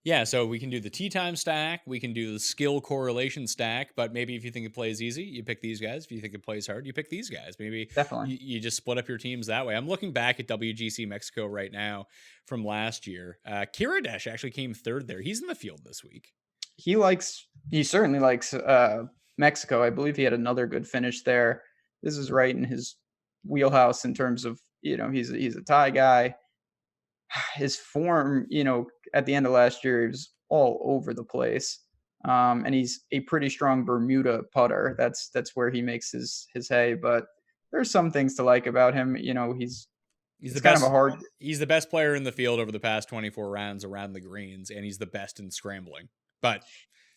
[SPEAKER 3] Yeah, so we can do the tee time stack, we can do the skill correlation stack, but maybe if you think it plays easy, you pick these guys. If you think it plays hard, you pick these guys. Maybe
[SPEAKER 4] Definitely.
[SPEAKER 3] you just split up your teams that way. I'm looking back at WGC Mexico right now from last year. Kiradesh actually came 3rd there. He's in the field this week.
[SPEAKER 4] He certainly likes Mexico. I believe he had another good finish there. This is right in his wheelhouse in terms of, he's a Thai guy. his form, at the end of last year, he was all over the place. And he's a pretty strong Bermuda putter. That's where he makes his hay. But there's some things to like about him. He's
[SPEAKER 3] the
[SPEAKER 4] kind
[SPEAKER 3] best.
[SPEAKER 4] of a hard.
[SPEAKER 3] He's the best player in the field over the past 24 rounds around the greens, and he's the best in scrambling. But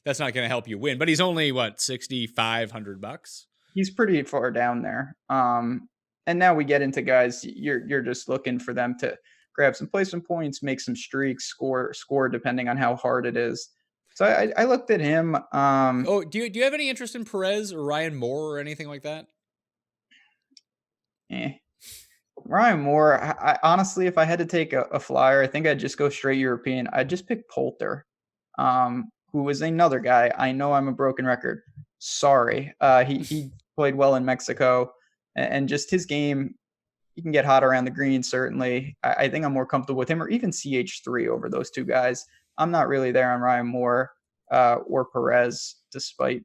[SPEAKER 3] that's not going to help you win. But he's only what, $6,500?
[SPEAKER 4] He's pretty far down there. And now we get into guys. You're just looking for them to grab some placement points, make some streaks, score depending on how hard it is. So I looked at him.
[SPEAKER 3] Do you have any interest in Perez or Ryan Moore or anything like that?
[SPEAKER 4] Ryan Moore, I honestly, if I had to take a flyer, I think I'd just go straight European. I'd just pick Poulter, who is another guy. I know I'm a broken record. Sorry. He played well in Mexico, and just his game, he can get hot around the green, certainly. I think I'm more comfortable with him, or even CH3 over those two guys. I'm not really there on Ryan Moore or Perez, despite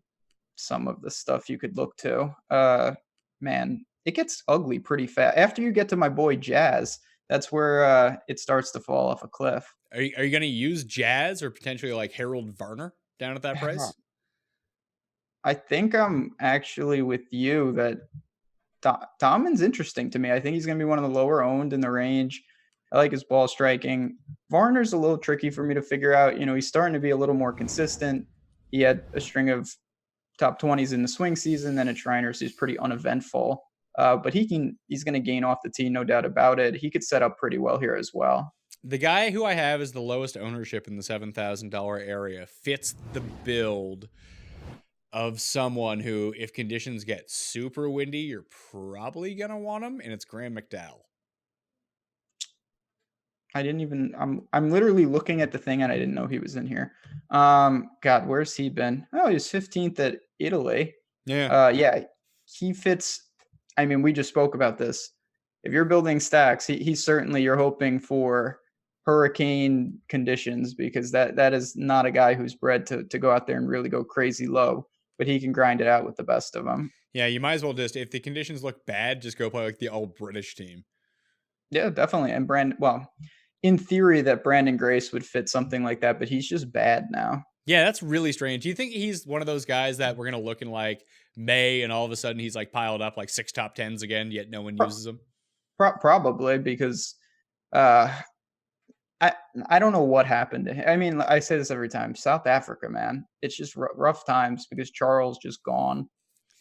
[SPEAKER 4] some of the stuff you could look to. Man, it gets ugly pretty fast. After you get to my boy Jazz, that's where it starts to fall off a cliff.
[SPEAKER 3] Are you going to use Jazz or potentially like Harold Varner down at that price?
[SPEAKER 4] I think I'm actually with you that Dahlman's interesting to me. I think he's going to be one of the lower owned in the range. I like his ball striking. Varner's a little tricky for me to figure out. He's starting to be a little more consistent. He had a string of top 20s in the swing season, then at Shriners, he's pretty uneventful. But he's going to gain off the tee, no doubt about it. He could set up pretty well here as well.
[SPEAKER 3] The guy who I have is the lowest ownership in the $7,000 area fits the build of someone who, if conditions get super windy, you're probably going to want him, and it's Graham McDowell.
[SPEAKER 4] I'm literally looking at the thing and I didn't know he was in here. God, where's he been? Oh, he was 15th at Italy.
[SPEAKER 3] Yeah.
[SPEAKER 4] He fits. I mean, we just spoke about this. If you're building stacks, he's certainly, you're hoping for hurricane conditions, because that is not a guy who's bred to go out there and really go crazy low, but he can grind it out with the best of them.
[SPEAKER 3] Yeah, you might as well just, if the conditions look bad, just go play like the all British team.
[SPEAKER 4] Yeah, definitely. And in theory, that Brandon Grace would fit something like that, but he's just bad now.
[SPEAKER 3] Yeah, that's really strange. Do you think he's one of those guys that we're going to look in like May and all of a sudden he's like piled up like 6 top 10s again, yet no one uses him?
[SPEAKER 4] Probably, because I don't know what happened to him. I mean, I say this every time. South Africa, man, it's just rough times because Charles just gone.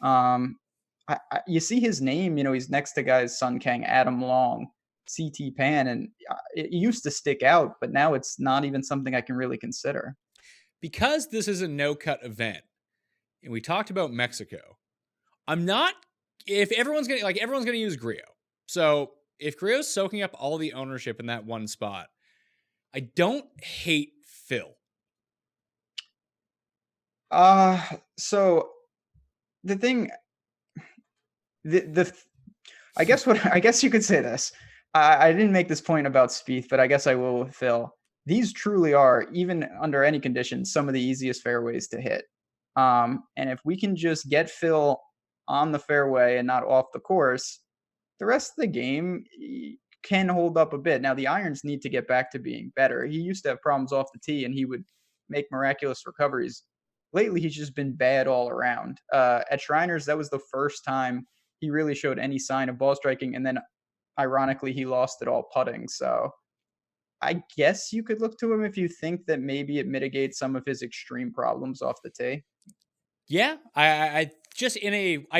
[SPEAKER 4] You see his name, he's next to guys Sun Kang, Adam Long, CT Pan, and it used to stick out, but now it's not even something I can really consider.
[SPEAKER 3] Because this is a no-cut event, and we talked about Mexico, if everyone's going to use Grillo. So if Grillo's soaking up all the ownership in that one spot, I don't hate Phil.
[SPEAKER 4] So the thing, I guess you could say this. I didn't make this point about Spieth, but I guess I will with Phil. These truly are, even under any conditions, some of the easiest fairways to hit. And if we can just get Phil on the fairway and not off the course, the rest of the game can hold up a bit. Now, the irons need to get back to being better. He used to have problems off the tee, and he would make miraculous recoveries. Lately, he's just been bad all around. At Shriners, that was the first time he really showed any sign of ball striking, and then ironically, he lost it all putting. So I guess you could look to him if you think that maybe it mitigates some of his extreme problems off the tee.
[SPEAKER 3] Yeah, I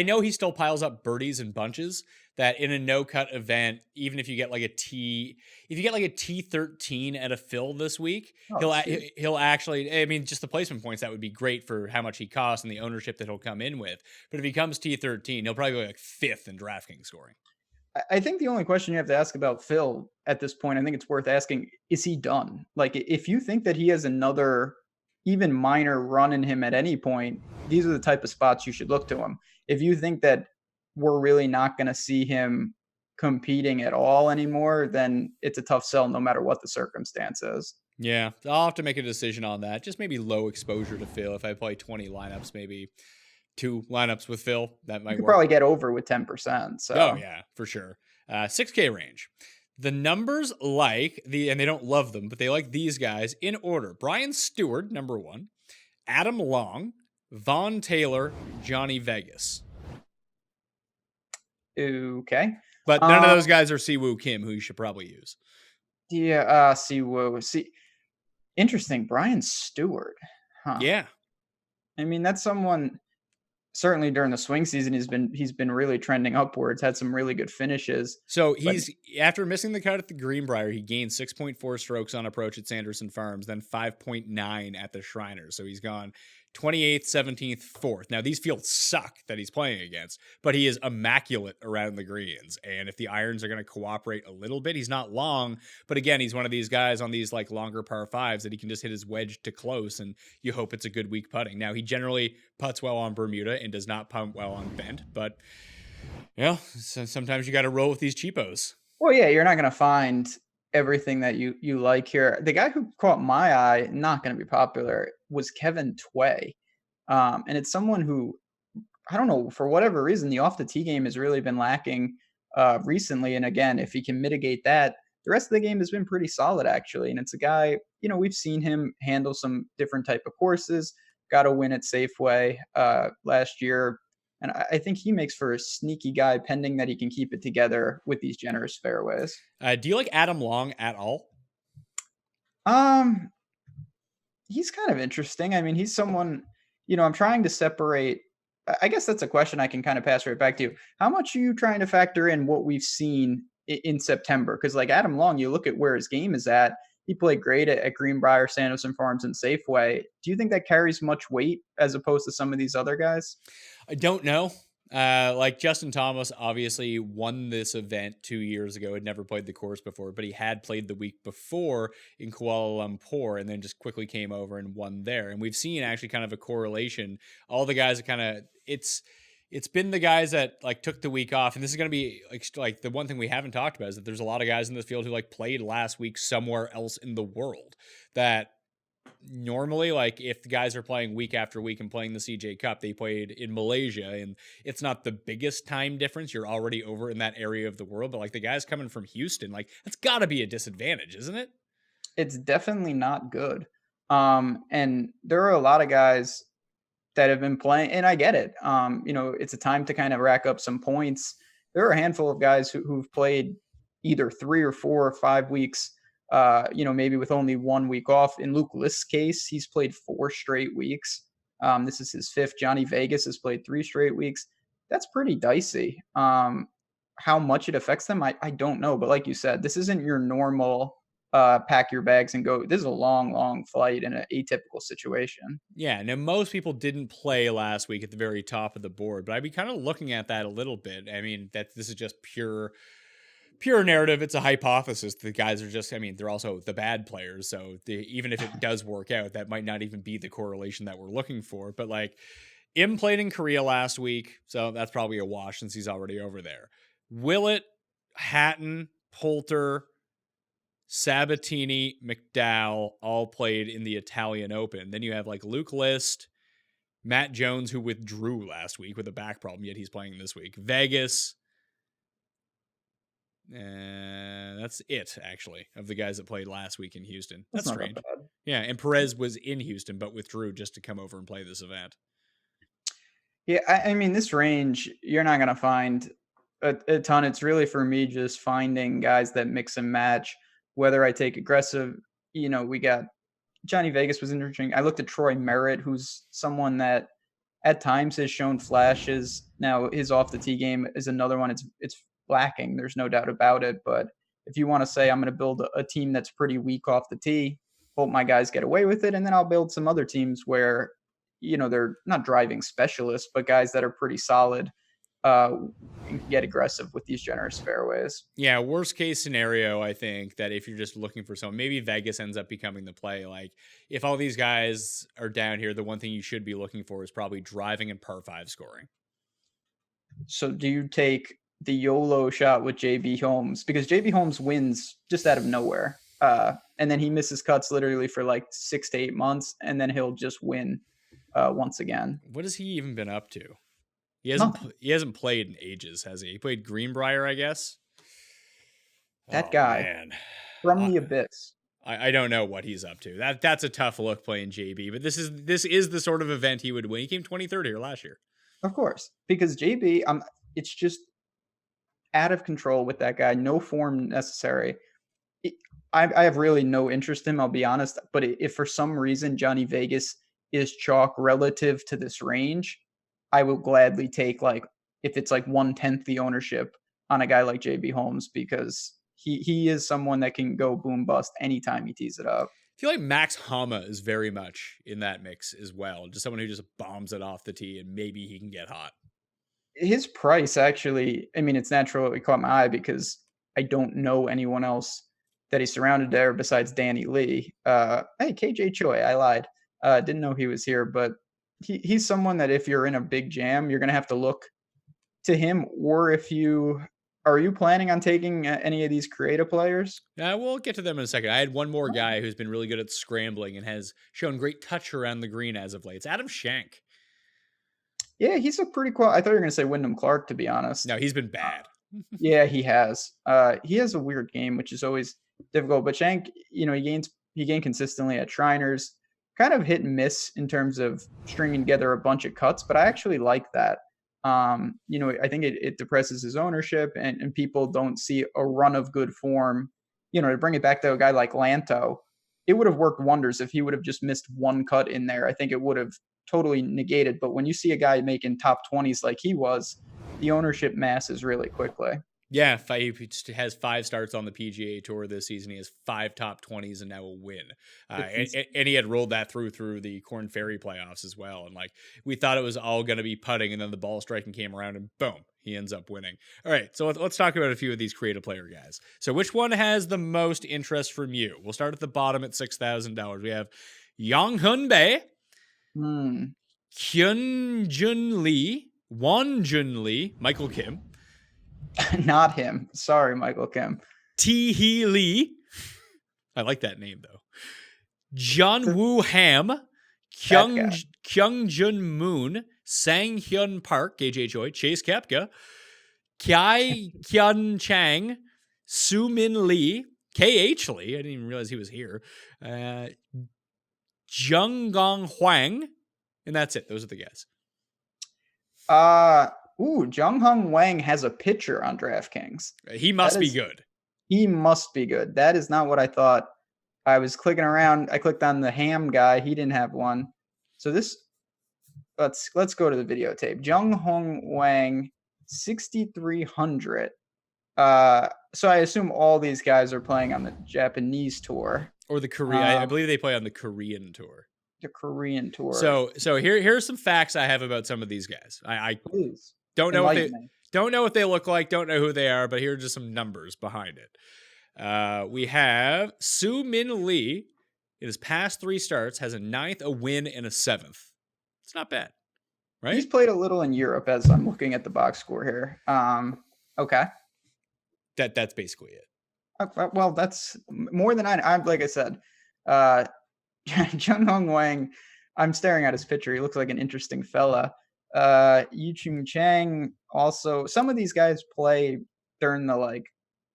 [SPEAKER 3] know he still piles up birdies and bunches. That in a no-cut event, even if you get like a T13 at a Phil this week, he'll actually, I mean, just the placement points, that would be great for how much he costs and the ownership that he'll come in with. But if he comes T13, he'll probably go like 5th in DraftKings scoring.
[SPEAKER 4] I think the only question you have to ask about Phil at this point, I think it's worth asking, is he done? Like, if you think that he has another even minor run in him at any point, these are the type of spots you should look to him. If you think that we're really not going to see him competing at all anymore, then it's a tough sell no matter what the circumstances.
[SPEAKER 3] Yeah, I'll have to make a decision on that. Just maybe low exposure to Phil. If I play 20 lineups, maybe 2 lineups with Phil, that might work.
[SPEAKER 4] Probably get over with 10%. So.
[SPEAKER 3] Oh, yeah, for sure. 6K range. The numbers and they don't love them, but they like these guys in order. Brian Stewart, number 1. Adam Long, Vaughn Taylor, Johnny Vegas.
[SPEAKER 4] Okay.
[SPEAKER 3] But none of those guys are Siwoo Kim, who you should probably use.
[SPEAKER 4] Yeah, Siwoo. Interesting. Brian Stewart. Huh.
[SPEAKER 3] Yeah.
[SPEAKER 4] I mean, that's someone certainly during the swing season he's been really trending upwards, had some really good finishes.
[SPEAKER 3] So after missing the cut at the Greenbrier, he gained 6.4 strokes on approach at Sanderson Farms, then 5.9 at the Shriners. So he's gone 28th, 17th, 4th. Now these fields suck that he's playing against, but he is immaculate around the greens. And if the irons are going to cooperate a little bit, he's not long, but again, he's one of these guys on these like longer par fives that he can just hit his wedge to close and you hope it's a good week putting. Now he generally putts well on Bermuda and does not putt well on bent, but so sometimes you got to roll with these cheapos.
[SPEAKER 4] Well, yeah, you're not going to find everything that you like here. The guy who caught my eye, not going to be popular, was Kevin Tway. And it's someone who, I don't know, for whatever reason, the off the tee game has really been lacking recently. And again, if he can mitigate that, the rest of the game has been pretty solid, actually. And it's a guy, we've seen him handle some different type of courses, got a win at Safeway last year. And I think he makes for a sneaky guy, pending that he can keep it together with these generous fairways.
[SPEAKER 3] Do you like Adam Long at all?
[SPEAKER 4] He's kind of interesting. I mean, he's someone, I'm trying to separate. I guess that's a question I can kind of pass right back to you. How much are you trying to factor in what we've seen in September? Because like Adam Long, you look at where his game is at. He played great at Greenbrier, Sanderson Farms, and Safeway. Do you think that carries much weight as opposed to some of these other guys?
[SPEAKER 3] I don't know. Like Justin Thomas obviously won this event 2 years ago, had never played the course before, but he had played the week before in Kuala Lumpur and then just quickly came over and won there. And we've seen actually kind of a correlation. All the guys that kind of, it's been the guys that like took the week off. And this is going to be like the one thing we haven't talked about is that there's a lot of guys in this field who like played last week somewhere else in the world that normally, like if the guys are playing week after week and playing the CJ Cup, they played in Malaysia and it's not the biggest time difference. You're already over in that area of the world, but like the guys coming from Houston, like that's gotta be a disadvantage, isn't it?
[SPEAKER 4] It's definitely not good. And there are a lot of guys that have been playing, and I get it. It's a time to kind of rack up some points. There are a handful of guys who've played either 3 or 4 or 5 weeks, maybe with only 1 week off. In Luke List's case, he's played 4 straight weeks. This is his 5th. Johnny Vegas has played 3 straight weeks. That's pretty dicey. How much it affects them, I don't know. But like you said, this isn't your normal pack your bags and go. This is a long, long flight in an atypical situation.
[SPEAKER 3] Yeah. Now, most people didn't play last week at the very top of the board, but I'd be kind of looking at that a little bit. I mean, this is just pure narrative. It's a hypothesis. The guys are just, they're also the bad players. So even if it does work out, that might not even be the correlation that we're looking for. But like Im played in Korea last week. So that's probably a wash since he's already over there. Willett, Hatton, Poulter, Sabatini, McDowell all played in the Italian Open. Then you have like Luke List, Matt Jones, who withdrew last week with a back problem, yet he's playing this week. Vegas. That's it, actually, of the guys that played last week in Houston. That's strange. Yeah, and Perez was in Houston, but withdrew just to come over and play this event.
[SPEAKER 4] Yeah, I mean, this range, you're not going to find a ton. It's really, for me, just finding guys that mix and match. Whether I take aggressive, we got Johnny Vegas was interesting. I looked at Troy Merritt, who's someone that at times has shown flashes. Now, his off the tee game is another one. It's lacking. There's no doubt about it. But if you want to say I'm going to build a team that's pretty weak off the tee, hope my guys get away with it. And then I'll build some other teams where, they're not driving specialists, but guys that are pretty solid and get aggressive with these generous fairways.
[SPEAKER 3] Yeah, worst case scenario, I think that if you're just looking for someone, maybe Vegas ends up becoming the play. Like if all these guys are down here, the one thing you should be looking for is probably driving and par 5 scoring.
[SPEAKER 4] So do you take the YOLO shot with JB Holmes? Because JB Holmes wins just out of nowhere. And then he misses cuts literally for like 6 to 8 months, and then he'll just win once again.
[SPEAKER 3] What has he even been up to? He hasn't played in ages, has he? He played Greenbrier, I guess.
[SPEAKER 4] That
[SPEAKER 3] Oh
[SPEAKER 4] guy
[SPEAKER 3] man.
[SPEAKER 4] from the abyss.
[SPEAKER 3] I don't know what he's up to. That's a tough look playing JB, but this is the sort of event he would win. He came 23rd here last year.
[SPEAKER 4] Of course, because JB, it's just out of control with that guy. No form necessary. I have really no interest in him, I'll be honest. But if for some reason Johnny Vegas is chalk relative to this range, I will gladly take, like, if it's like 1/10 the ownership on a guy like JB Holmes, because he is someone that can go boom bust anytime he tees it up.
[SPEAKER 3] I feel like Max Hama is very much in that mix as well. Just someone who just bombs it off the tee and maybe he can get hot.
[SPEAKER 4] His price actually, I mean, it's natural it caught my eye because I don't know anyone else that he's surrounded there besides Danny Lee. Hey, KJ Choi, I lied. Didn't know he was here, but he's someone that if you're in a big jam, you're going to have to look to him. Or are you planning on taking any of these creative players?
[SPEAKER 3] We'll get to them in a second. I had one more guy who's been really good at scrambling and has shown great touch around the green as of late. It's Adam Schenk.
[SPEAKER 4] Yeah, he's a pretty cool. I thought you were going to say Wyndham Clark, to be honest.
[SPEAKER 3] No, he's been bad.
[SPEAKER 4] Yeah, he has. He has a weird game, which is always difficult. But Shank, he gained consistently at Shriners, kind of hit and miss in terms of stringing together a bunch of cuts. But I actually like that. I think it depresses his ownership, and people don't see a run of good form. To bring it back to a guy like Lanto, it would have worked wonders if he would have just missed one cut in there. I think it would have totally negated. But when you see a guy making top 20s like he was, the ownership masses really quickly.
[SPEAKER 3] Yeah, he just has 5 starts on the PGA Tour this season. He has 5 top 20s and now a win. And he had rolled that through the Corn Ferry playoffs as well. And we thought it was all going to be putting, and then the ball striking came around, and boom, he ends up winning. All right, so let's talk about a few of these creative player guys. So which one has the most interest from you? We'll start at the bottom at $6,000. We have Yang Hun Bae, Hyun Jun Lee, Won Jun Lee, Michael Kim.
[SPEAKER 4] Not him. Sorry, Michael Kim.
[SPEAKER 3] T-Hee Lee. I like that name, though. Jun Woo Ham. Kyung Jun Moon. Sang Hyun Park. KJ Choi. Chase Koepka. Kai Kyun Chang. Soo Min Lee. KH Lee. I didn't even realize he was here. Jung Gong Hwang. And that's it. Those are the guys.
[SPEAKER 4] Jung Hung Wang has a pitcher on DraftKings.
[SPEAKER 3] He must be good.
[SPEAKER 4] He must be good. That is not what I thought. I was clicking around. I clicked on the Ham guy. He didn't have one. So let's go to the videotape. Jung Hung Wang, 6,300. So I assume all these guys are playing on the Japanese tour.
[SPEAKER 3] Or the Korean. I believe they play on the Korean tour.
[SPEAKER 4] The Korean tour.
[SPEAKER 3] So here's some facts I have about some of these guys. I
[SPEAKER 4] Please.
[SPEAKER 3] Don't know what they look like. Don't know who they are, but here are just some numbers behind it. We have Soo Min Lee. In his past 3 starts, has a 9th, a win, and a 7th. It's not bad, right?
[SPEAKER 4] He's played a little in Europe as I'm looking at the box score here. Okay.
[SPEAKER 3] That's basically it.
[SPEAKER 4] Well, that's more than I'm like I said. Jung Hung Wang. I'm staring at his picture. He looks like an interesting fella. Yu Chung Chang also. Some of these guys play during the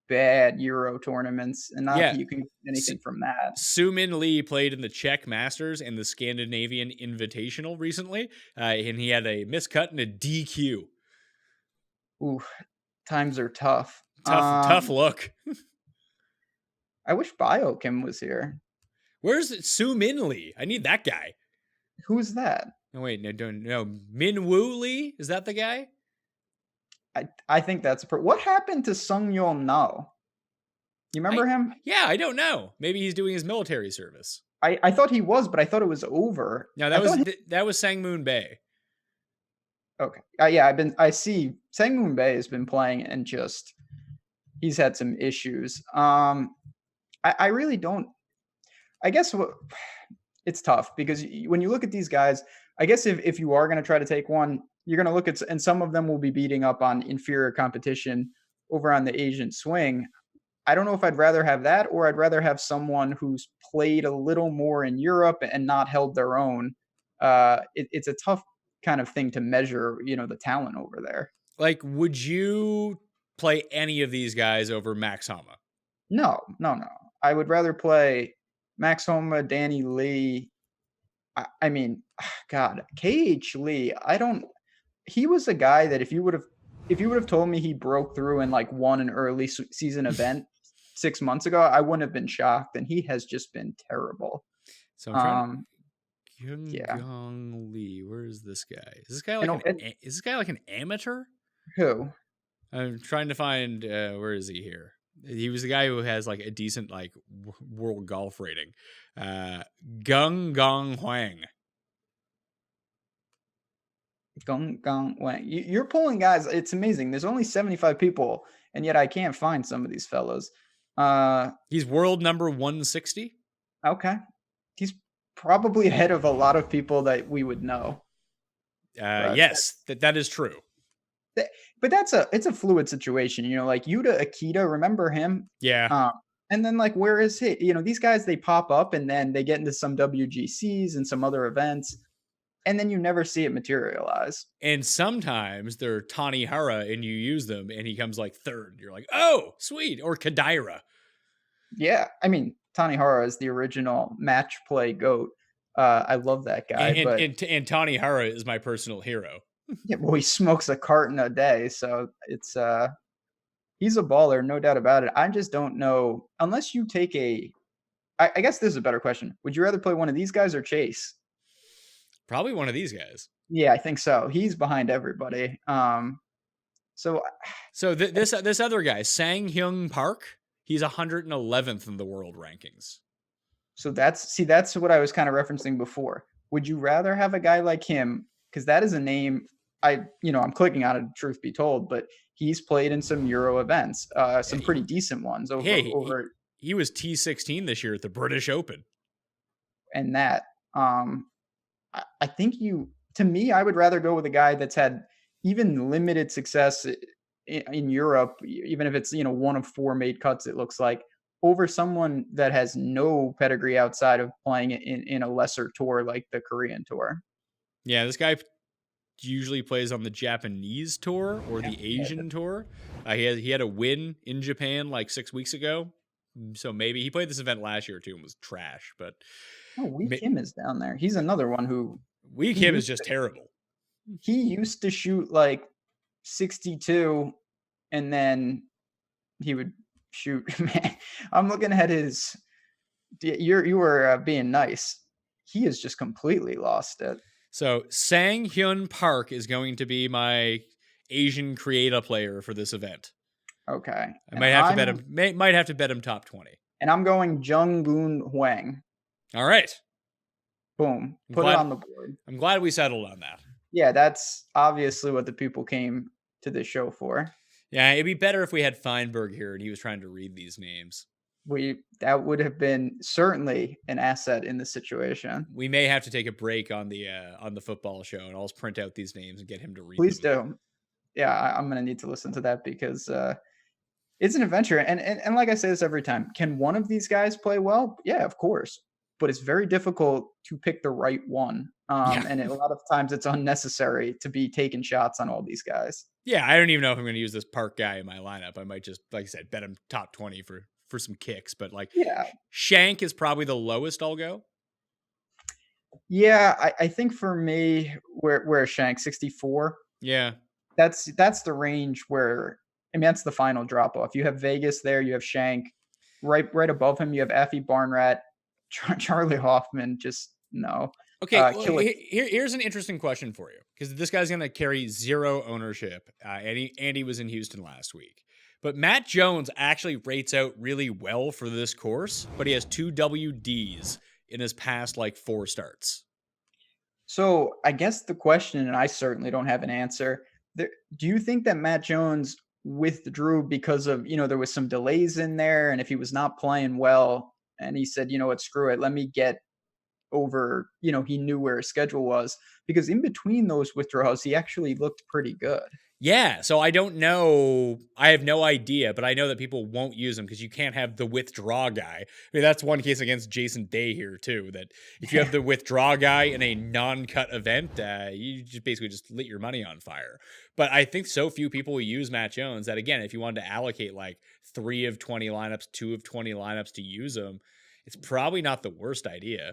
[SPEAKER 4] bad Euro tournaments, and not that you can get anything from that.
[SPEAKER 3] Soo Min Lee played in the Czech Masters and the Scandinavian Invitational recently, and he had a miscut and a DQ.
[SPEAKER 4] Ooh, times are tough.
[SPEAKER 3] Tough look.
[SPEAKER 4] I wish Biokim was here.
[SPEAKER 3] Where's Soo Min Lee? I need that guy.
[SPEAKER 4] Who's that?
[SPEAKER 3] No, wait, no. Min Woo Lee? Is that the guy?
[SPEAKER 4] I think that's what happened to Sung Yeol No? You remember him?
[SPEAKER 3] Yeah, I don't know. Maybe he's doing his military service.
[SPEAKER 4] I thought he was, but I thought it was over.
[SPEAKER 3] No, that was Sang Moon Bae.
[SPEAKER 4] Okay. I see Sang Moon Bae has been playing and he's had some issues. I really don't. I guess it's tough because when you look at these guys, I guess if you are going to try to take one, you're going to look at, and some of them will be beating up on inferior competition over on the Asian swing. I don't know if I'd rather have that, or I'd rather have someone who's played a little more in Europe and not held their own. It's a tough kind of thing to measure, the talent over there.
[SPEAKER 3] Would you play any of these guys over Max Hama?
[SPEAKER 4] No. I would rather play Max Homa, Danny Lee. I mean, God, KH Lee. He was a guy that if you would have told me he broke through and like won an early season event 6 months ago, I wouldn't have been shocked. And he has just been terrible.
[SPEAKER 3] So I'm trying
[SPEAKER 4] Um, yeah.
[SPEAKER 3] Gong Lee. Where is this guy? Is this guy like an amateur?
[SPEAKER 4] Who?
[SPEAKER 3] I'm trying to find where is he here? He was the guy who has like a decent like world golf rating. Gung Gong Huang.
[SPEAKER 4] Gong Wang. You're pulling guys. It's amazing. There's only 75 people, and yet I can't find some of these fellows.
[SPEAKER 3] He's world number 160.
[SPEAKER 4] Okay. He's probably ahead of a lot of people that we would know.
[SPEAKER 3] Yes, that is true.
[SPEAKER 4] But it's a fluid situation, like Yuta Akita, remember him?
[SPEAKER 3] Yeah.
[SPEAKER 4] And then like, where is he? These guys, they pop up and then they get into some WGCs and some other events, and then you never see it materialize.
[SPEAKER 3] And sometimes they're Tanihara and you use them and he comes like third. You're like, oh, sweet. Or Kadaira.
[SPEAKER 4] Yeah. I mean, Tanihara is the original match play GOAT. I love that guy.
[SPEAKER 3] And Tanihara is my personal hero.
[SPEAKER 4] Yeah, well, he smokes a carton a day, so it's he's a baller, no doubt about it. I just don't know, unless you take I guess this is a better question. Would you rather play one of these guys or Chase?
[SPEAKER 3] Probably one of these guys.
[SPEAKER 4] Yeah, I think so. He's behind everybody. So
[SPEAKER 3] this other guy, Sang Hyung Park, he's 111th in the world rankings.
[SPEAKER 4] So that's what I was kind of referencing before. Would you rather have a guy like him? Because that is a name I'm clicking on it, truth be told, but he's played in some Euro events, some pretty decent ones over.
[SPEAKER 3] He was T16 this year at the British Open.
[SPEAKER 4] And that, I think to me, I would rather go with a guy that's had even limited success in Europe, even if it's, one of 4 made cuts, it looks like, over someone that has no pedigree outside of playing in a lesser tour like the Korean tour.
[SPEAKER 3] Yeah, this guy usually plays on the Japanese tour or the Asian tour. He had a win in Japan like 6 weeks ago. So maybe he played this event last year too and was trash. But
[SPEAKER 4] Wee Kim is down there. He's another one who
[SPEAKER 3] Wee Kim is just terrible.
[SPEAKER 4] He used to shoot like 62, and then he would shoot. Man, I'm looking at his. You were being nice. He has just completely lost it.
[SPEAKER 3] So Sang Hyun Park is going to be my Asian creator player for this event.
[SPEAKER 4] Okay.
[SPEAKER 3] I might have to bet him. Might have to bet him top 20.
[SPEAKER 4] And I'm going Jung Boon Hwang.
[SPEAKER 3] All right.
[SPEAKER 4] Boom. Put it on the board.
[SPEAKER 3] I'm glad we settled on that.
[SPEAKER 4] Yeah, that's obviously what the people came to this show for.
[SPEAKER 3] Yeah, it'd be better if we had Feinberg here and he was trying to read these names.
[SPEAKER 4] That would have been certainly an asset in this situation.
[SPEAKER 3] We may have to take a break on the football show, and I'll just print out these names and get him to read.
[SPEAKER 4] Please
[SPEAKER 3] them.
[SPEAKER 4] do. Yeah, I'm gonna need to listen to that because it's an adventure. And like I say this every time, can one of these guys play well? Yeah, of course. But it's very difficult to pick the right one. And a lot of times it's unnecessary to be taking shots on all these guys.
[SPEAKER 3] Yeah, I don't even know if I'm going to use this Park guy in my lineup. I might just, like I said, bet him top 20 for some kicks. But Shank is probably the lowest I'll go.
[SPEAKER 4] Yeah, I think for me, where Shank 64.
[SPEAKER 3] Yeah,
[SPEAKER 4] that's the range where, I mean, that's the final drop off. You have Vegas there, you have Shank right above him. You have Effie Barnrat, Charlie Hoffman. Just no.
[SPEAKER 3] Okay, here's an interesting question for you, because this guy's going to carry 0 ownership. And he was in Houston last week. But Matt Jones actually rates out really well for this course, but he has 2 WDs in his past 4 starts.
[SPEAKER 4] So I guess the question, and I certainly don't have an answer, do you think that Matt Jones withdrew because of, there was some delays in there, and if he was not playing well and he said, what, screw it, let me get over, he knew where his schedule was, because in between those withdrawals, he actually looked pretty good.
[SPEAKER 3] Yeah, so I don't know. I have no idea, but I know that people won't use him because you can't have the withdraw guy. I mean, that's one case against Jason Day here, too, that if you have the withdraw guy in a non-cut event, you just basically just lit your money on fire. But I think so few people will use Matt Jones that, again, if you wanted to allocate like 3 of 20 lineups, 2 of 20 lineups to use him, it's probably not the worst idea.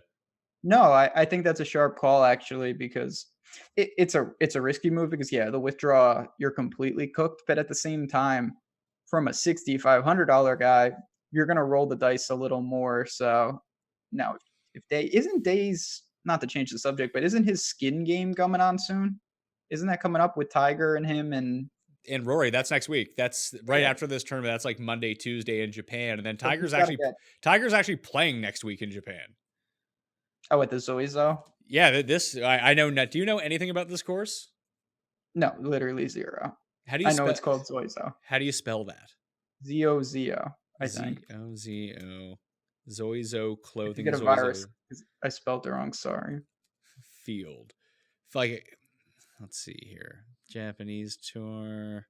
[SPEAKER 4] No, I think that's a sharp call, actually, because it's a risky move because, the withdraw, you're completely cooked. But at the same time, from a $6,500 guy, you're going to roll the dice a little more. So now, if isn't Day's, not to change the subject, but isn't his skin game coming on soon? Isn't that coming up with Tiger and him and
[SPEAKER 3] Rory? That's next week. That's right after this tournament. That's like Monday, Tuesday in Japan. And then
[SPEAKER 4] So
[SPEAKER 3] Tiger's actually playing next week in Japan.
[SPEAKER 4] Oh, at the ZoZo?
[SPEAKER 3] Yeah, I know. Do you know anything about this course?
[SPEAKER 4] No, literally zero.
[SPEAKER 3] How do you?
[SPEAKER 4] I know it's called ZoZo.
[SPEAKER 3] How do you spell that?
[SPEAKER 4] ZoZo. I think.
[SPEAKER 3] ZoZo. ZoZo clothing.
[SPEAKER 4] You get a virus. I spelled it wrong. Sorry.
[SPEAKER 3] Field. Like, let's see here. Japanese tour.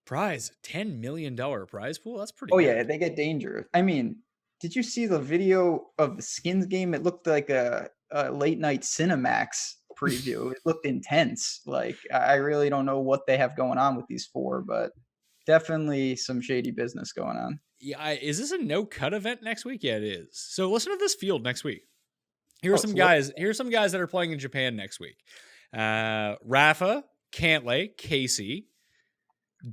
[SPEAKER 3] Prize $10 million prize pool. That's pretty.
[SPEAKER 4] Oh
[SPEAKER 3] good.
[SPEAKER 4] yeah, they get dangerous. I mean, did you see the video of the Skins game? It looked like a late night Cinemax preview. It looked intense. Like, I really don't know what they have going on with these 4, but definitely some shady business going on.
[SPEAKER 3] Yeah, is this a no cut event next week? Yeah, it is. So listen to this field next week. Here are some guys. Here's some guys that are playing in Japan next week. Rafa, Cantlay, Casey,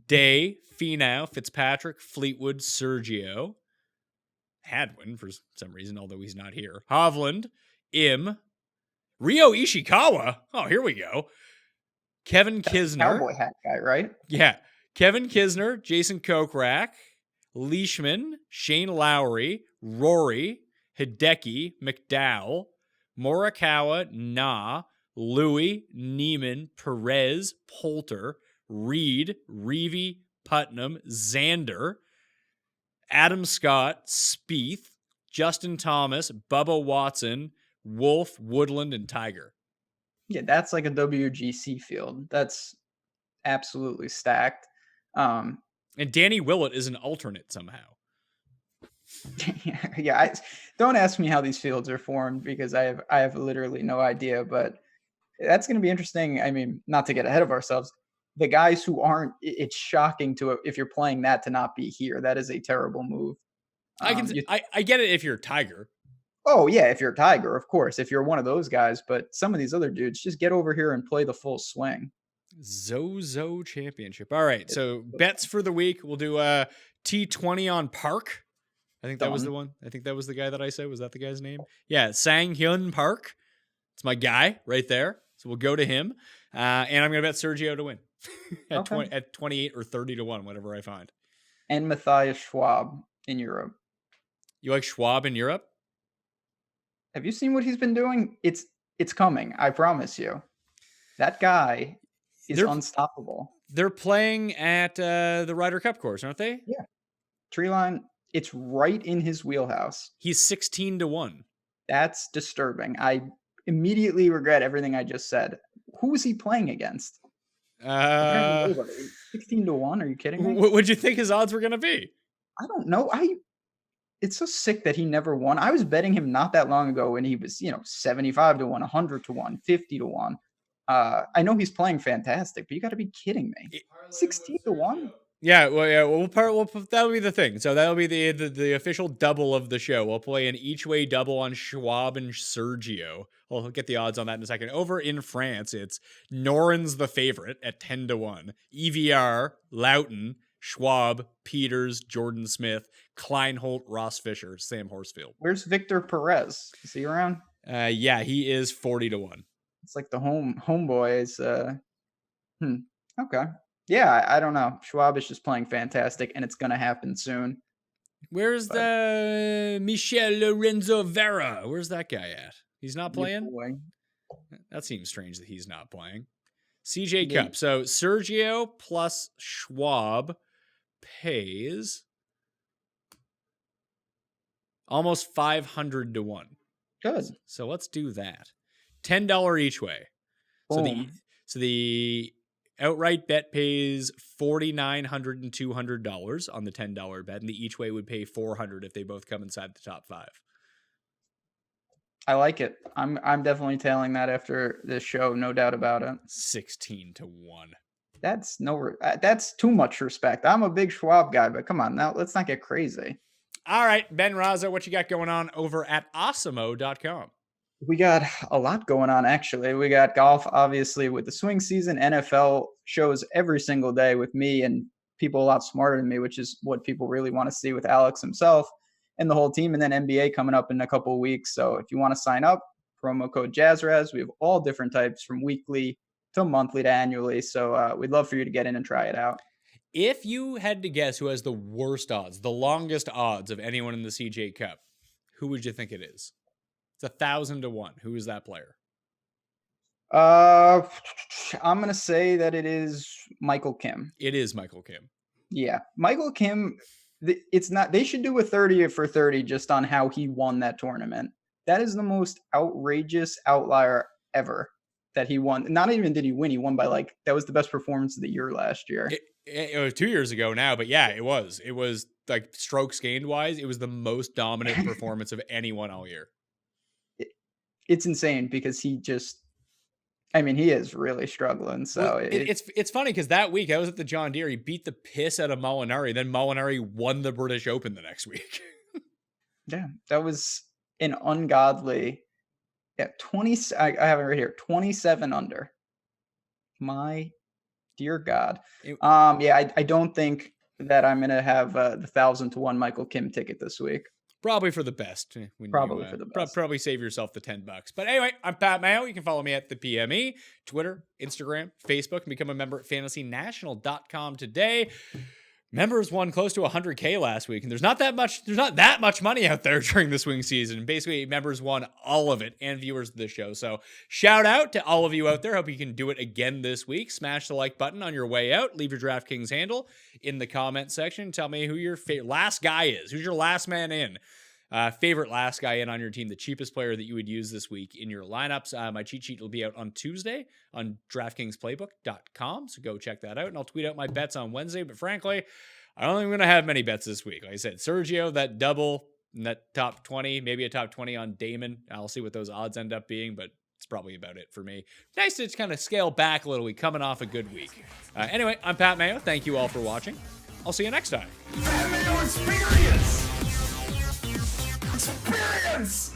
[SPEAKER 3] Day, Finau, Fitzpatrick, Fleetwood, Sergio, Hadwin for some reason, although he's not here. Hovland, Im, Ryo Ishikawa. Oh, here we go. Kevin Kisner.
[SPEAKER 4] Cowboy hat guy, right?
[SPEAKER 3] Yeah. Kevin Kisner, Jason Kokrak, Leishman, Shane Lowry, Rory, Hideki, McDowell, Morikawa, Na, Louis, Neiman, Perez, Poulter, Reed, Reevy, Putnam, Xander, Adam Scott, Spieth, Justin Thomas, Bubba Watson, Wolf, Woodland, and Tiger.
[SPEAKER 4] Yeah, that's like a WGC field. That's absolutely stacked.
[SPEAKER 3] And Danny Willett is an alternate somehow.
[SPEAKER 4] Yeah, don't ask me how these fields are formed because I have literally no idea. But that's going to be interesting. I mean, not to get ahead of ourselves. The guys who aren't, it's shocking if you're playing that to not be here. That is a terrible move.
[SPEAKER 3] I get it if you're Tiger.
[SPEAKER 4] Oh yeah, if you're Tiger, of course. If you're one of those guys, but some of these other dudes, just get over here and play the full swing.
[SPEAKER 3] ZoZo Championship. All right, so bets for the week. We'll do a T20 on Park. I think that was the one. I think that was the guy that I said. Was that the guy's name? Yeah, Sang Hyun Park. It's my guy right there. So we'll go to him. And I'm going to bet Sergio to win at 28 or 30 to 1, whatever I find.
[SPEAKER 4] And Matthias Schwab in Europe.
[SPEAKER 3] You like Schwab in Europe?
[SPEAKER 4] Have you seen what he's been doing? It's coming. I promise you. That guy is unstoppable.
[SPEAKER 3] They're playing at the Ryder Cup course, aren't they?
[SPEAKER 4] Yeah. Treeline, it's right in his wheelhouse.
[SPEAKER 3] He's 16 to 1.
[SPEAKER 4] That's disturbing. I immediately regret everything I just said. Who is he playing against? 16 to 1? Are you kidding me?
[SPEAKER 3] What would you think his odds were going to be?
[SPEAKER 4] I don't know. It's so sick that he never won. I was betting him not that long ago when he was, 75 to 1, 100 to 1, 50 to 1. I know he's playing fantastic, but you got to be kidding me. 16 to 1?
[SPEAKER 3] Yeah, that'll be the thing. So that'll be the official double of the show. We'll play an each way double on Schwab and Sergio. We'll get the odds on that in a second. Over in France, it's Noren's the favorite at 10 to 1. EVR, Loughton, Schwab, Peters, Jordan Smith, Kleinholt, Ross Fisher, Sam Horsfield.
[SPEAKER 4] Where's Victor Perez? Is he around?
[SPEAKER 3] Yeah, he is 40 to 1.
[SPEAKER 4] It's like the homeboy is. Okay. Yeah, I don't know. Schwab is just playing fantastic, and it's going to happen soon.
[SPEAKER 3] Where's the Michel Lorenzo Vera? Where's that guy at? He's not playing? That seems strange that he's not playing. CJ Cup. So Sergio plus Schwab pays almost 500 to 1.
[SPEAKER 4] Good.
[SPEAKER 3] So let's do that. $10 each way.
[SPEAKER 4] Boom.
[SPEAKER 3] So the outright bet pays $4,900 and $200 on the $10 bet, and the each way would pay $400 if they both come inside the top 5.
[SPEAKER 4] I like it. I'm definitely tailing that after this show, no doubt about it.
[SPEAKER 3] 16-1.
[SPEAKER 4] That's too much respect. I'm a big Schwab guy, but come on, now let's not get crazy.
[SPEAKER 3] All right, Ben Rasa, what you got going on over at awesemo.com?
[SPEAKER 4] We got a lot going on, actually. We got golf, obviously, with the swing season. NFL shows every single day with me and people a lot smarter than me, which is what people really want to see with Alex himself and the whole team. And then NBA coming up in a couple of weeks. So if you want to sign up, promo code JazzRaz. We have all different types from weekly to monthly to annually. So we'd love for you to get in and try it out.
[SPEAKER 3] If you had to guess who has the worst odds, the longest odds of anyone in the CJ Cup, who would you think it is? It's 1,000 to 1. Who is that player?
[SPEAKER 4] I'm gonna say that it is Michael Kim.
[SPEAKER 3] It is Michael Kim.
[SPEAKER 4] Yeah, Michael Kim. It's not. They should do a 30 for 30 just on how he won that tournament. That is the most outrageous outlier ever that he won. Not even did he win. He won by that was the best performance of the year last year.
[SPEAKER 3] It was 2 years ago now, but yeah, it was. It was like strokes gained wise, it was the most dominant performance of anyone all year.
[SPEAKER 4] It's insane because he is really struggling. So
[SPEAKER 3] it's funny because that week I was at the John Deere. He beat the piss out of Molinari. Then Molinari won the British Open the next week.
[SPEAKER 4] Yeah, that was an ungodly. Yeah, 20. I have it right here. 27 under. My dear God. I don't think that I'm gonna have the 1,000 to 1 Michael Kim ticket this week.
[SPEAKER 3] Probably for the best.
[SPEAKER 4] For the best.
[SPEAKER 3] Probably save yourself the $10. But anyway, I'm Pat Mayo. You can follow me at the PME, Twitter, Instagram, Facebook, and become a member at fantasynational.com today. Members won close to 100K last week, and there's not that much money out there during the swing season. Basically, members won all of it, and viewers of the show. So shout out to all of you out there. Hope you can do it again this week. Smash the like button on your way out. Leave your DraftKings handle in the comment section. Tell me who your last guy is. Who's your last man in? Favorite last guy in on your team, the cheapest player that you would use this week in your lineups. My cheat sheet will be out on Tuesday on DraftKingsPlaybook.com, so go check that out, and I'll tweet out my bets on Wednesday, but frankly, I don't think I'm going to have many bets this week. Like I said, Sergio, that double, and that top 20, maybe a top 20 on Damon. I'll see what those odds end up being, but it's probably about it for me. Nice to just kind of scale back a little. We coming off a good week. Anyway, I'm Pat Mayo. Thank you all for watching. I'll see you next time.
[SPEAKER 2] Pat Mayo Experience! Experience!